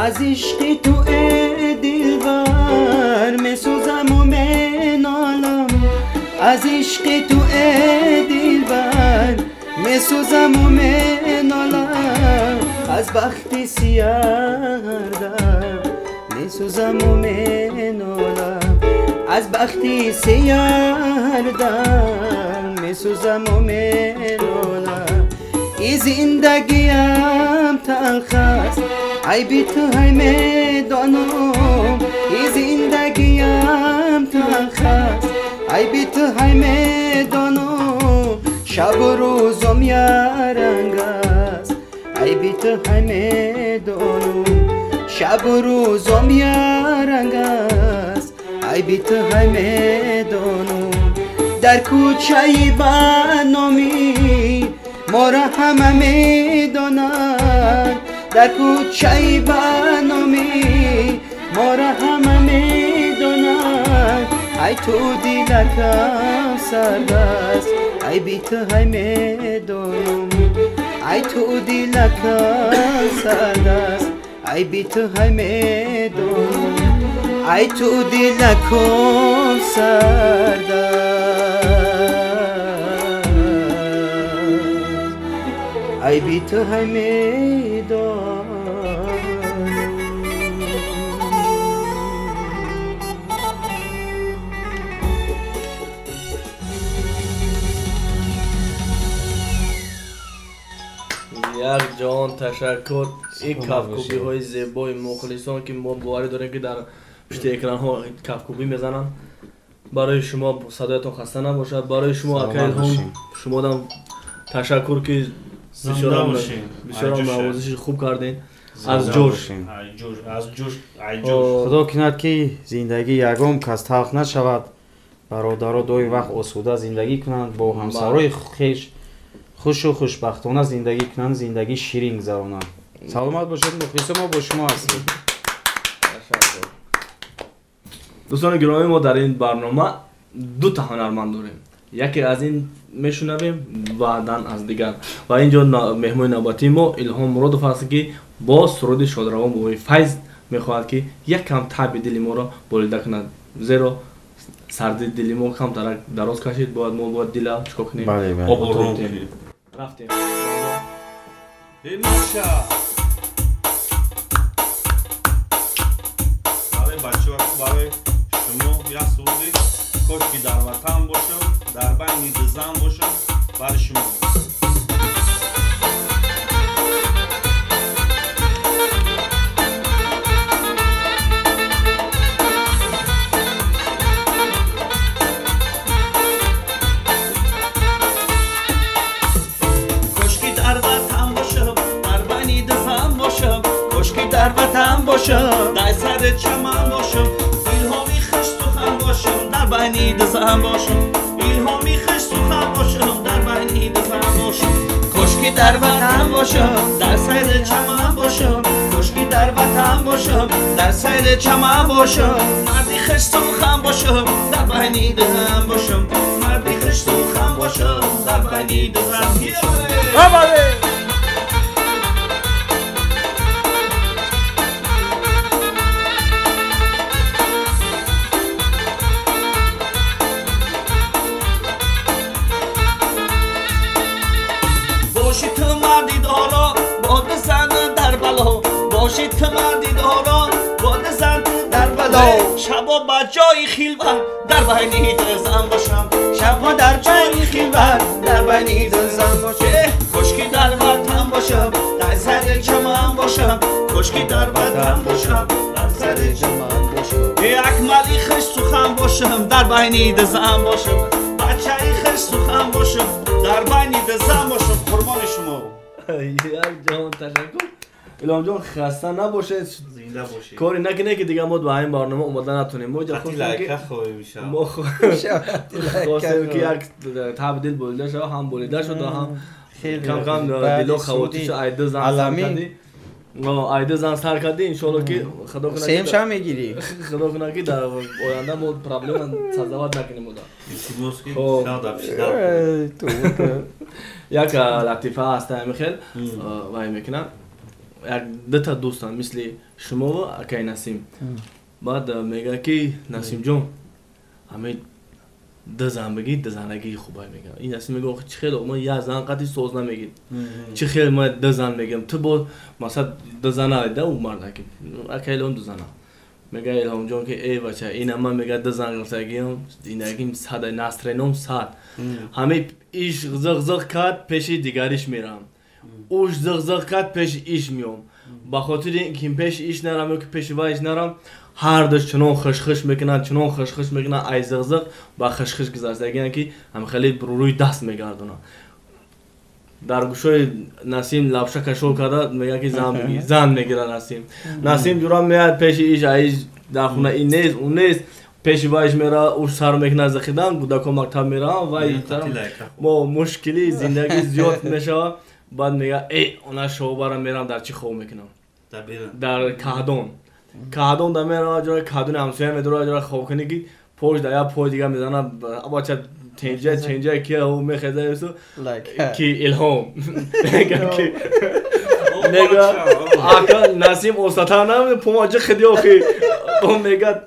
از عشق تو ای دلبر میسوزم و مینالم از عشق تو ای دلبر میسوزم و مینالم از بخت سیاردم میسوزم و مینالم از بخت سیاردم میسوزم و مینالم ای زندگیم تلخ است ای بی تو های میدانم ای زندگیم تلخ است ای بی تو های میدانم شب و روزم یارنگ است ای بی تو های میدانم شب و روزم یارنگ است ای بی تو های میدانم در کوچه بنامی ما را همه میدانند در کوچه بنامی ما را همه میدانند ای تو دلکم سربست ای بی تو های میدانم ای تو دلکم سربست ای بی تو های میدانم ای تو دلکم سربست ای بی تو های میدانم یک جان تشکر این کفکوبی های زیبای مخلصان که ما باوری داریم که در پشت اکران ها کفکوبی میزنن برای شما صدایتون خسته نباشد برای شما اکیل هم شما دم تشکر که بسیار نوازش خوب کردین از جوش خدا کند که زندگی یگام کس تلخ نشود برادرها دوی وقت آسوده زندگی کنند با همسرای خویش خوش و خوشبختانه زندگی کنند زندگی شیرین گذرانند سلامت باشید مخلص ما با شما هستیم دوستان گرامی ما در این برنامه دو تا هنرمند داریم یکی از این میشنویم بعداً از دیگر و اینجا مهمان نوبتی ما الهام مرادوف است که با سرود شادروان با فیض میخواهد که یک کم تب دل ما را بریده کند زیرا سردی دل ما کم دراز کشید باید ما باید دل چکا کنیم آب رفتیم برای بچه ها برای شما یک سرودی کاشکی در وطن باشم در بین دزن باشم برای شما در وطن باشم در سر چمن باشم الهامی خوش سخن باشم در بین دزن باشم الهامی خوش سخن باشم در بین دزن باشم کاشکی در وطن باشم در سر چمن باشم کاشکی در وطن باشم در سر چمن باشم مردی خوش سخن باشم در بین دزن باشم مردی خوش سخن باشم در بین دزن باشید که مردی دارا باد زن در بلا باشید که مردی دارا باد زن در بلا شبا با جای خیلبر در بین زن باشم شبا در جای خیلبر در بین زن باشم کاشکی در وطن باشم در سر چمن باشم کاشکی در وطن باشم در سر چمن باشم یک ملی خوش سخن باشم در بین زن باشم بچه‌ای خوش سخن باشم در بین دزن باشم قربان شما یک جان تشکر الهام جان خسته نباشه زنده باشید کاری نکنه که دیگه ما دو این برنامه اومده نتونیم ما جا خواستیم که یک تبدیل بولیده شد هم بولیده شد و هم کم کم دلو خواتیش ایده زن سر کردی ایده زن سر کردی انشالله که خدا کنه سیم شم میگیری خدا کنه که در آینده ما پرابلم سزاوات نکنیم بودا یک لطیفه هست میخیل وای میکنم دو تا دوستان مثل شما و اکای نسیم بعد میگه که نسیم جون همه دو زن بگید دو زنگی خوبه میگه این نسیم میگه چه خیلی ما یه زن قطعی سوز نمیگید چه خیلی ما دو زن میگم تو با مثلا دو زن آیده و مرد که اکای لون دو زن میگه الهام جون که ای بچه این اما میگه دو زن گفتگیم این اگیم صد نسترنم صد همه ایش زغ کرد پیش دیگریش میرم اوش زغ کرد پیش ایش میام با خاطر اینکه پیش ایش نرم یا که پیش وایش نرم هر دوش چنان خشخش میکنن چنان خشخش میکنن ای زغ با خشخش گذاشته که هم خیلی روی دست میگردونن در گوشوی نسیم لبشه کشول کرده میگه که زن میگیره نسیم جورا میاد پیش ایش در خونه این نیست اون نیست پیش وایش میره اوش سر میکنه زخیدن گودکو مکتب میره وای ما مشکلی زندگی زیاد میشه بعد میگه ای اونا شوبرم میرم در چی خوب میکنم در کهدون در میره جای کهدون همسایه میداره جای خوب کنی که پوش در پوش دیگه میزنه بچه تنجه که او میخیزه ایسو که الهام میگه آقا نسیم اوسطا نمیده پوماجه خیلی آخی اون میگه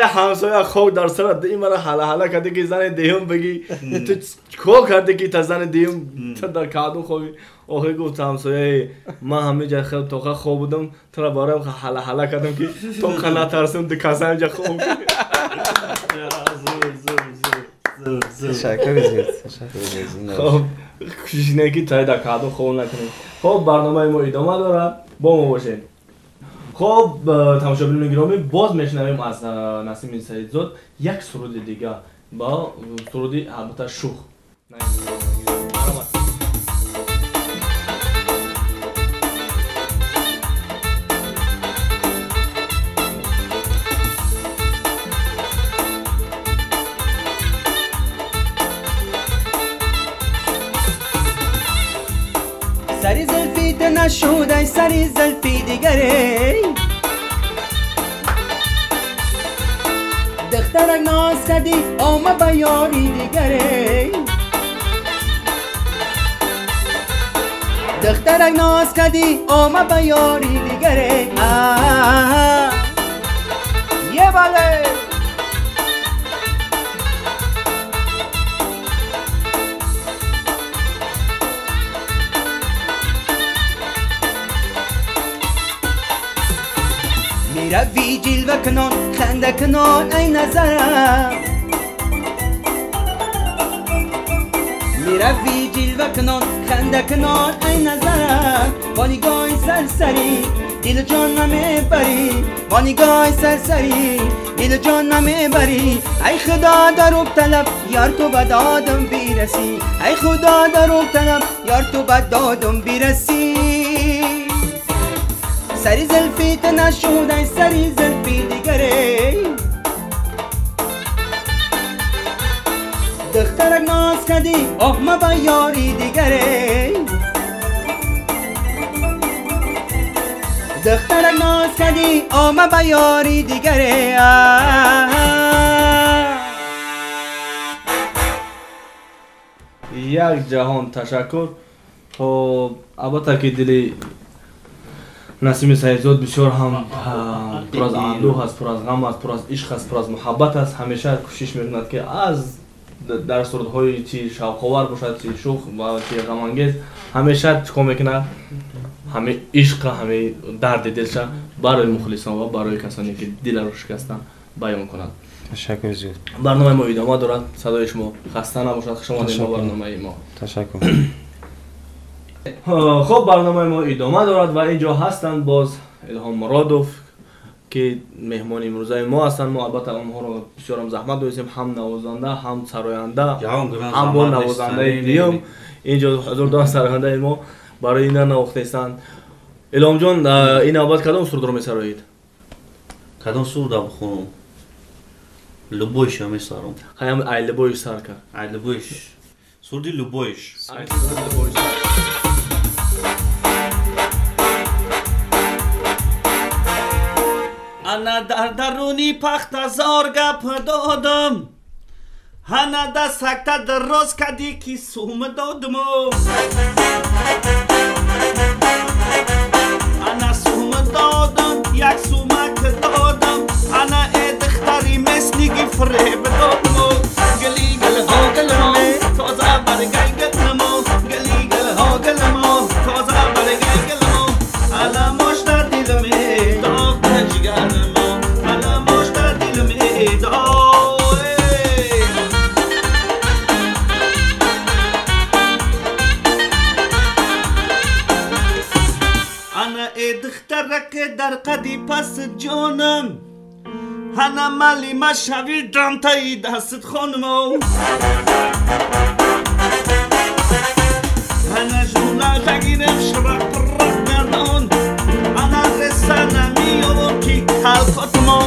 همسایه خوب در سرت این مرا حالا کرده که زن دیم بگی تو کو کرده که تا زن دیم تا در کادو خوبی آخه گفت همسایه من همه جا خیلی توقع خوب بودم تو باره حالا کردم که تو خنا ترسم دکاسم جا خوب تشکر زیاد خب کشیشنه که تای در کادو خوب نکنیم خب برنامه ما ادامه داره با ما باشین خب تماشاگران گرامی باز میشنویم از نسیم سعیدزاد یک سرود دیگه با سرودی البته شوخ سری زلفیت نشود سری زلفی دیگره دخترک ناز کردی آمه با یاری دیگره دخترک ناز کردی آمه با یاری دیگره یه باله میروی جلوه کنان خنده کنان ای نظرم میروی جلوه کنان خنده کنان ای نظرم با نگاه سرسری دل جان نمیبری با نگاه سرسری دل جان نمیبری ای خدا در طلب یار تو به دادم بیرسی ای خدا در طلب یار تو به دادم بیرسی سری زلفیت نشود ای سری زلفی دیگره دخترک ناز کردی آه با یاری دیگره دخترک ناز کردی آه با یاری دیگره یک جهان تشکر خب البته که دلی نسیم سعیدزاد بسیار هم پر از اندوه است، پر از غم است، پر از عشق است، پر از محبت است. همیشه کوشش میکند که از در صورت‌های چی شوق‌آور باشد، چی شوخ و چی غم‌انگیز، همیشه چیکار میکنه؟ همه عشق، همه درد دلش برای مخلصان و برای کسانی که دل رو شکستن بیان کند. تشکر زیاد. برنامه ما ادامه دارد. صدای شما خسته نباشد. شما در برنامه ما. تشکر. خب برنامه ما ادامه دارد و اینجا هستند باز الهام مرادوف که مهمان امروزه ما هستند. ما البته اونها رو بسیار هم زحمت دادیم، هم نوازنده، هم سراینده، هم با نوازنده دیم. اینجا حضور سراینده ما برای اینا نواخته هستند. الهام جان این آباد کدام سرود رو میسرایید؟ کدام سرود رو بخونم؟ لبویش رو میسرم. خیام ای لبویش سر کرد. ای لبویش. سرودی لبویش. انا در درونی پخت هزار گپ دادم، انا دست سکته در راز کدی که سوم دادم، انا فریب دادمو گلی گل ها گلمو تازه برگای گلمو گلی گل ها گلمو تازه برگای گلمو علماش در دلمه داغ در جگرمو علماش در دلمه داغ دخترک در قدی پس جانم هنه ملی مشویدم تایی دست خانمو هنه جونه بگیرم شبه پرک گردان هنه رسانمی و کی حلقاتمو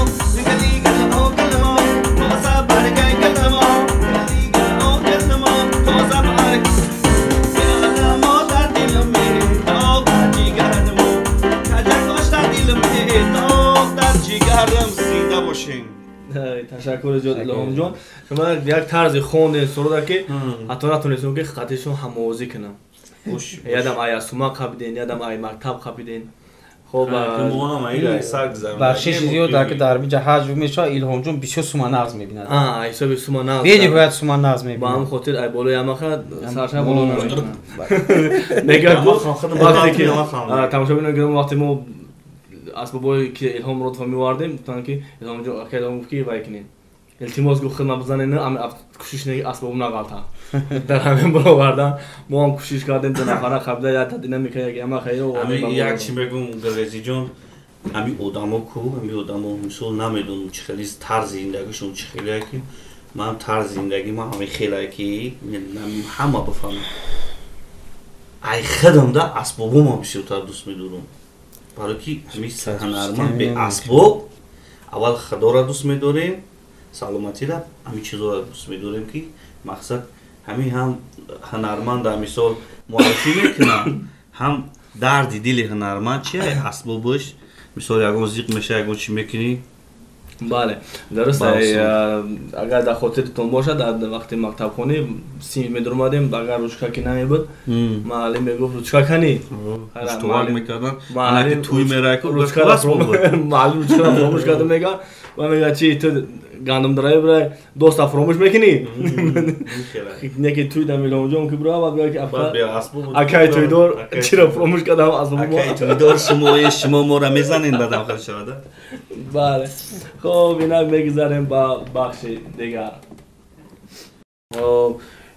گلی گل او گلمو تازه برگای گلمو گلی گل او گلمو تازه برگ گلمو در دلمی داغ در جیگرمو کجکاش در دلمی داغ در جیگرم سیده باشین تشکر جان الهام جان شما یک طرز خوندن سرود که حتی نتونستم که خطشون هموازی کنم یادم آیا سوما خبیدین یادم آیا مکتب خبیدین خب بخشش زیاد که در بیجا حج میشه الهام جان بیشتر سوما نغز میبیند حساب سوما نغز بیدی باید سوما نغز میبیند با هم خاطر ای بالای هم خد سرشا بالا نمیکنم نگاه وقتی که تماشا بینم وقتی ما اسبابایی که الهام رو می‌آوردیم تا که الهام جو که الهام کی وای کنین التماس گو خدمت بزنین ام کوشش نگی اسباب نغلطا در همین برو آوردن ما هم کوشش کردیم دو نفر خبده یا دینامیکا یک اما خیر و امی یک چی بگم گرزی جان امی آدمو کو امی آدمو مثلا نمیدونم چه خیلی طرز زندگیشون چه خیلی که من طرز زندگی ما همه خیلی که همه بفهمم ای خدم ده اسبابو ما بیشتر دوست می‌دارم برای که همیشه هنرمند به اسباب اول خدا را دوست می‌داریم سلامتی را همین چیزا را دوست می‌داریم که مقصد همین هم هنرمند در مثال معرفی میکنه هم درد دل هنرمند چیه اسبابش مثال یکون زیق میشه یکون چی میکنی بله درست اگر در خاطرتون باشه در وقتی مکتب خونی سیم می‌درمادیم اگر روشکا که نمیبود معلم میگفت روشکا کنی اشتباه میکردن معلم توی میره که روشکا را معلم روشکا را فراموش کرده میگه و میگه چی تو گندم درای برای دوست فراموش میکنی نکی توی دم الهام جان که برای بعد که اکای توی دور چرا فراموش کردم اسباب اکای توی دور شما ما را میزنین بعد آخر شده بله خب اینا بگذاریم با بخش دیگر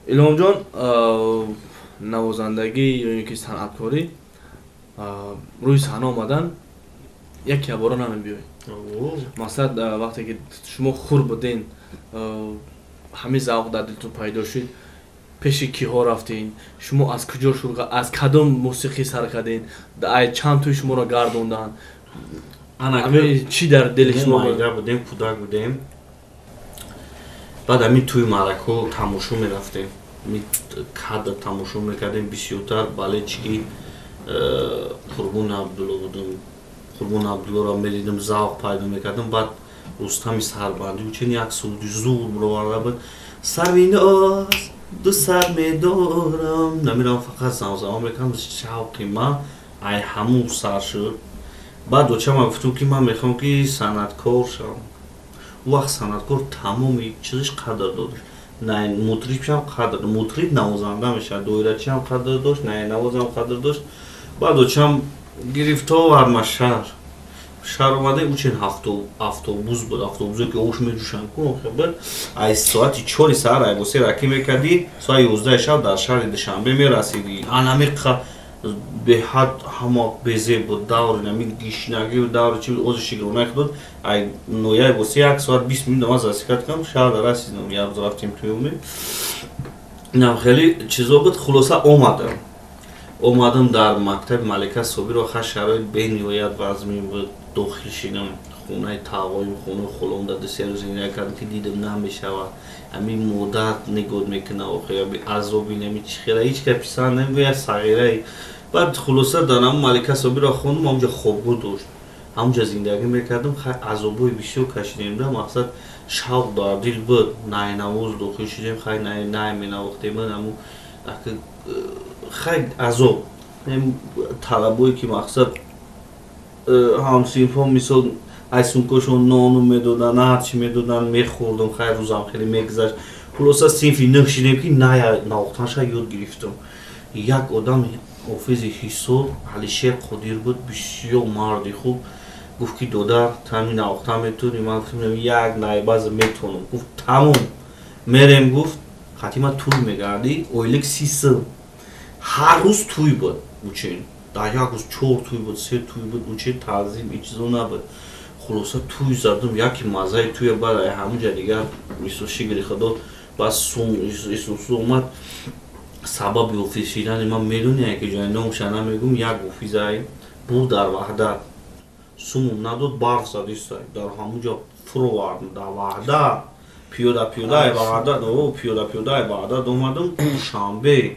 الهام جان نوازندگی یا اینکه صنعتکاری روی صحنه آمدن یک بارا نمی‌بیاید مثلا وقتی که شما خور بودین همه ذوق در دلتون پیدا شد پیش کیها رفتین شما از کجا شروع از کدام موسیقی سر کردین چند توی شما را گردوندن همه چی در دل شما بودیم کودک بودیم بعد همین توی ملکو تماشا میرفتیم کادر تماشا میکردیم بسیارتر بله چی قربون عبدالله بودم قربون عبدالله را میدیدم ذوق پیدا میکردم بعد رستم سربندی و چنین یک سودی زور برآورده بود سریناز دو سر میدارم نمیرم فقط زمزمه میکنم شوقی من ای همون سر شد بعد دوچه من گفتم که من میخوام که صنعتکار شم وقت صنعتکار تمام چیزش قدر داشت نه مطرب هم قدر مطرب نوازنده میشه دویرچی هم قدر داشت نه نواز هم قدر داشت بعد دوچه گرفتار ما شهر اومده اون چند اتوبوس بود اتوبوسی که اوش میجوشن کنم خبر از ساعت 4 سر ای واسه رکی میکردی ساعت 11 شب در شهر دوشنبه میرسیدی انامیق به حد همه بزه بود دور نمی گیشنگی و دور چی اوزش گرونه بود ای نویای واسه یک ساعت 20 منت نماز رسیدم کنم شهر در رسیدم یا رفتیم توی نه خیلی چیزا بود خلاصه اومدم در مکتب ملکه صابر و خش شرایط به نهایت وضعی بود داخل شدم خونه تقایم خونه خلوم در سه روز نکردم که دیدم نمیشه و همین مدت نگاه میکنه و خیلی عذابی نمیشه هیچ که پسند نمیگه صغیره بعد خلاصه دارم ملکه صابر را خوندم اونجا خوابگاه داشت همونجا زندگی میکردم خیلی عذابی بیشتر کشیدیم ده مقصد شوق در دل بود نه نواز داخل شدیم خیلی نه مینواختیم همون خیلی عذاب طلبایی که مقصد هم سینفا مثل ай сумкошон нону медодан ҳарчи медодан мехӯрдам хайр рӯзам хеле мегузашт хулоса синфи нӯҳ шидем ки навохтанша ёд гирифтам як одам ҳофизи ҳисоб алишер қодир буд бисёр марди хуб гуфт ки дода тами навохтан метавонӣ ман гуфтам як найбаза метавонам гуфт тамом мерем гуфт хатима туй мегардӣ ойлик 30 сил ҳар рӯз туй буд учин дар як рӯз 4 туй буд 3 туй буд учин тазим ин чизо набуд хулоса туй задам яки мазаи туя бар ҳамуҷа дигар исоши гирифта дод бас исусу омад сабаби офис шидани ман медони ки ҷои номша намегум як офизай буд дар ваҳдат сумум надод барф задистай дар ҳамуҷа фуровардм дар ваҳдат пиёдаи ваҳдат омадам шанбе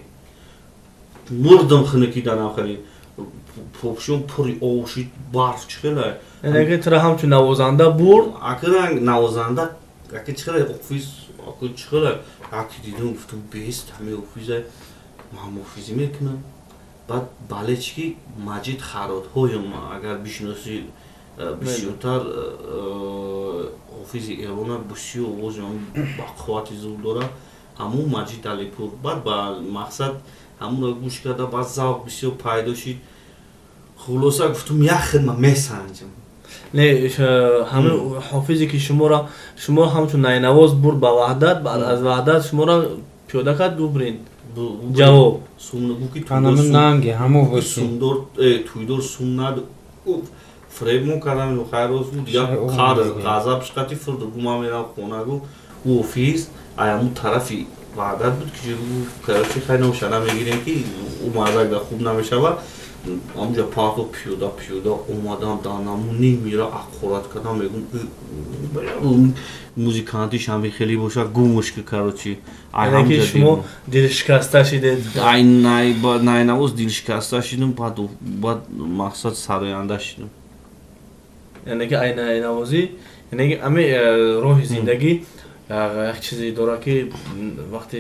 мурдам хинакидан ахари попшон пури овши барф чихелай яке тра ҳамчун навозанда бурд акранг навозанда яке чихелай офис аку чихелай яки дидам гуфтам бест ҳами офизай ман офизи мекунам баъд балечки маҷид хародҳоям агар бишиносӣ бисёртар офизи эрона бисёр овози бақуввати зуд дора ҳамун маҷид алипур баъд ба мақсад ҳамунро гӯш карда баъд завқ бисёр пайдо шид хулоса гуфтам як хидма месанҷам не ҳамин ҳофизе ки шумо ҳамчун найнавоз бурд ба ваҳдат баъд аз ваҳдат шуморо пиёда кард губрин ҷавоб nangi ҳамо туйдор сум над фребмо кардам хайроз буд як ғазаб шикати фурд гума мерам хонагу у офис аяму тарафи ваҳдат буд ки карочи хай номша намегирем ки у мазагда хуб намешава амҷа паҳло пиёда омадам дар намуни мира ақорат кардам мегум музикантиш ҳами хеле боша гумуш ки карочи яке шумо дилшикаста шидед найнавоз дилшикаста шидам баъд мақсад сароянда шидам яъне ки ай найнавозӣ яъне ки ҳами роҳи зиндагӣ як чизе дора ки вақте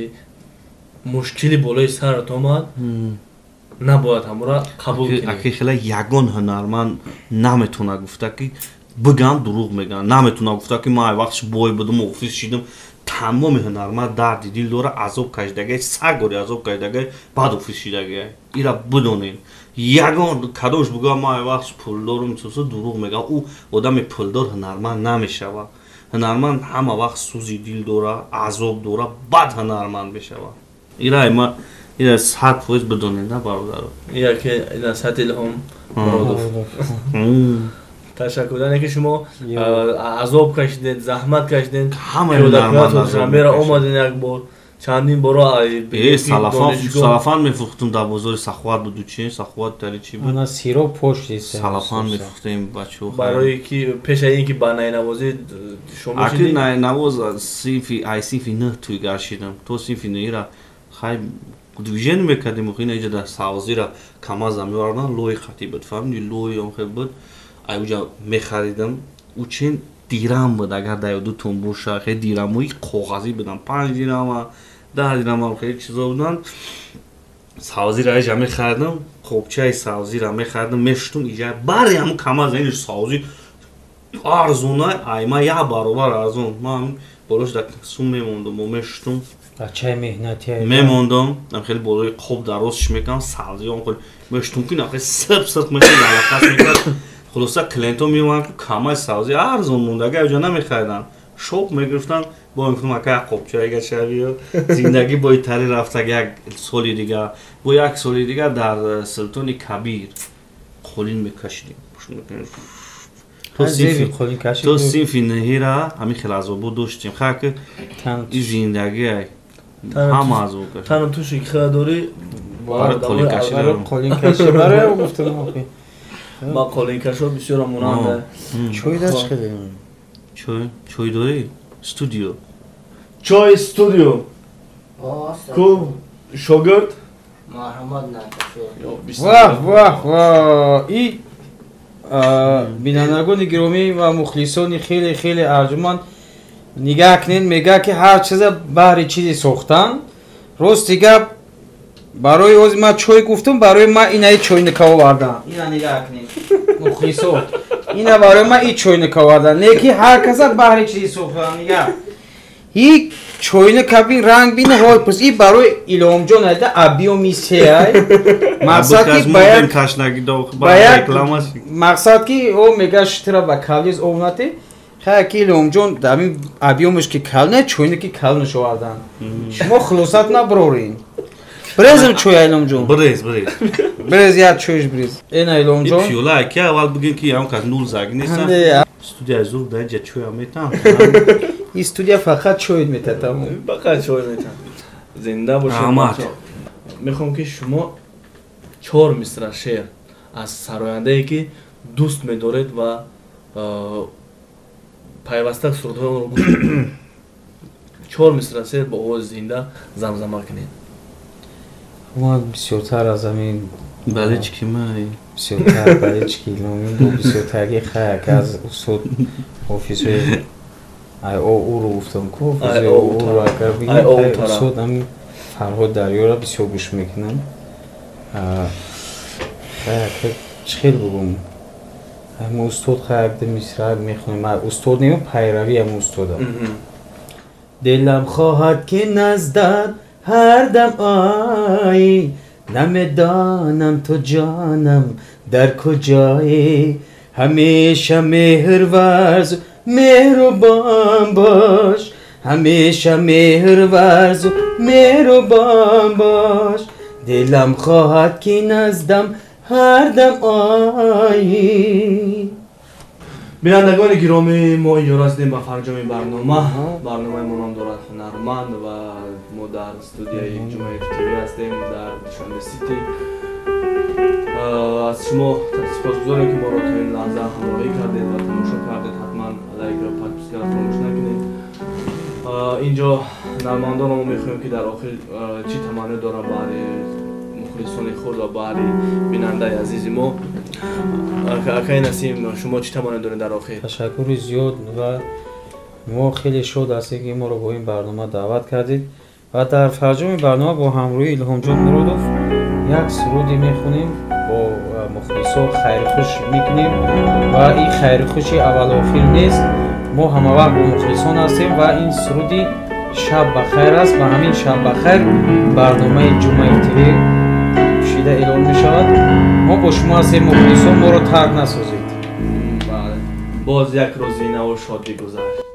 мушкили болои сарат омад набояд ҳамора қабул кунед хела ягон ҳунарманд наметавона гуфта ки бигам дурӯғ мегӯям наметавона гуфта ки ман вақтш бой будам офис шидам тамоми ҳунарманд дарди дил дора азоб кашидагай сар гори азоб кашидагай баъд офис шидагай ира бидонед ягон кадош бигӯям ман вақтш пулдорам чӯса дурӯғ мегӯям ӯ одами пулдор ҳунарманд намешава ҳунарманд ҳама вақт сӯзи дил дора азоб дора баъд ҳунарманд мешава ира 100% бидонед на бародаро яке насҳат илҳом муродов ташаккур яъне ки шумо азоб кашидед заҳмат кашидед пиёдакунатоншанбера омадед як бор чандин боро салафан мефурӯхтем дар бозори саховат буду чи саховат дали чи буд сироп пошти салафан мефурӯхтем бачаҳо барои ки пеш аз ин ки ба найнавозӣ шумо шидед найнавоз синфи нӯҳ туйгар шидам то синфи нӯҳира хай движение мекардем ин иҷа дар савзира камаза мевардан лои хати буд фаҳмиди лои он хел буд айуҷа мехаридам учин дирам буд агар даёдутон боша хеле дирамои коғазӣ будан 5 дирама 10 дирама хеле чизо будан савзира иҷа мехаридам қобчаи савзира мехаридам мешутум иҷа бари ҳамун камаза ин савзи арзонай айма як баробар арзон ман болош дар сум мемондам мо мешутум чай меҳнати мемондам хеле болои қоб дарозш мекардам савзи он мешутум ки нахе сирп алақас мекард хулоса клиентҳо меомаданд ки камаи савзи арзон мондага ҷо намехаридан шок мегирифтан бо мегуфтам ака як қобчаига шавиё зиндагӣ боитари рафтаг як соли дигар бо як соли дигар дар султони кабир қолин мекашидем то синфи нӯҳира ҳамин хел азобо доштем хайки и зиндагӣ ҳама азоб кашид тана туши хела дорӣ қолин каши барои гуфтам ба қолинкашо бисёр монанда чой даш хеле чой дорӣ студио чой студио ку шогирд марҳамат накашо ваҳ и бинандагони гиромӣ ва мухлисони хеле хеле арҷуманд нигаҳ кунед мегӯяд ки ҳар чиза баҳри чизе сохтан рости гап барои ози ман чой гуфтам барои ман инаи чойникао вардам ина нигаҳ кунед мухлисо اینا برای من این چوینک آوردن نکی هر کسا بهر چیزی صحبت میگه این چوینک بین رنگ بین های پس این برای ایلام جان هده ابیو میسه مقصد که مقصد که او میگه شترا با کالیز اوناته خیلی که ایلام جان دامین ابیومش که کل نه چوینک که کل نشو آوردن شما خلوصات نبرورین برزم چوی ایلام جان برز یاد چویش برز این ایلام جان پیولا که اول بگین که هم که نول زاگ نیستن استودیا زور درجه چوی هم میتونم این استودیا فقط چوید میتونم فقط چوید میتونم زنده باشید میخوام که شما 4 مصرع شعر از سراینده ای که دوست میدارید و پیوسته سرودهای اون رو گوش کنید 4 مصرع شعر با آواز زنده زمزمه کنید ما بسیارتر از همین بلچکی مایی بسیارتر بلچکی نامین دو بسیارترگی خیلی که از استاد حافظه او رو گفتم که حافظه او رو اگر بگیم استاد همین فرهاد دریا را بسیار گوش میکنم خیلی بگم همه استاد خیلی مصرع میخونم استاد نیم پیروی هم استاد دلم خواهد که نزدت هر دم آیی نمیدانم تو جانم در کجایی همیشه مهرورز مهربان باش همیشه مهرورز و مهربان باش دلم خواهد که نزدم هر دم آیی بینندگان گرامی ما اینجا هستیم با فرجام برنامه منام دارد هنرمند و ما در استودیوی جمعه تیوی هستیم در دوشنبه سیتی از شما سپاسگزارم که ما را تا این لحظه همراهی کردید و تماشا کردید حتما لایک و پادکست فراموش نکنید اینجا هنرمندان ما میخوایم که در آخر چی تمنا دارم برای مخلصان خود و برای بیننده عزیز ما اکای نسیم شما چی تمنا دارین در آخر؟ تشکر زیاد و ما خیلی شاد هستیم که ما رو با این برنامه دعوت کردید و در فرجام برنامه با همراهی الهام جان مرادوف یک سرودی میخونیم با مخلصان خیرخوش میکنیم و این خیرخوشی اول و آخر نیست ما همه وقت با مخلصان هستیم و این سرودی شب بخیر است و همین شب بخیر برنامه جمعه تیوی شیده اعلان می شود ما با شما هستیم مخلصان ما رو ترک نسازید باز یک روزینه و شادی گذشت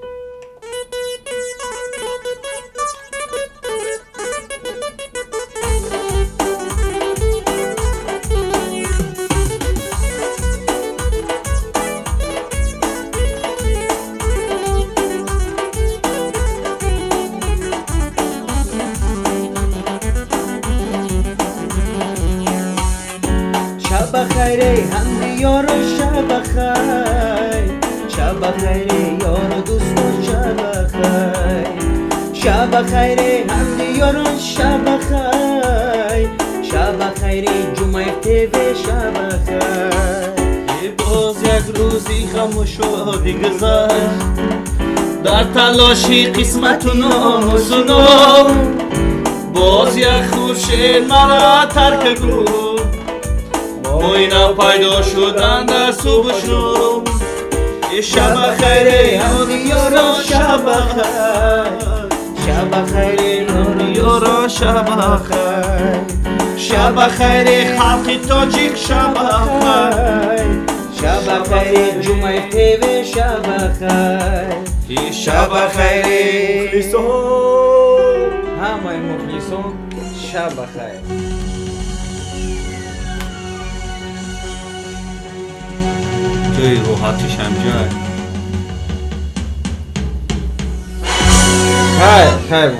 بخیره هم یار شب خیر شب خیره یار دوستان شب خیر شب خیره هم یار شب خیر شب خیره جمعه تیوی شب خیر باز یک روزی خاموش و گذشت در تلاشی قسمتونو سنو باز یک خورشید مرا ترک گفت ما اینا پیدا شدن در صبح شد شب خیره هم یارا شب خیر شب خیر نور یارا شب خیر شب خیر خلق تاجیک شب خیر شب خیر جمعه تیوی شب خیر شب خیر مخلصان همه مخلصان شب خیر جای روحاتیش هم جای خیر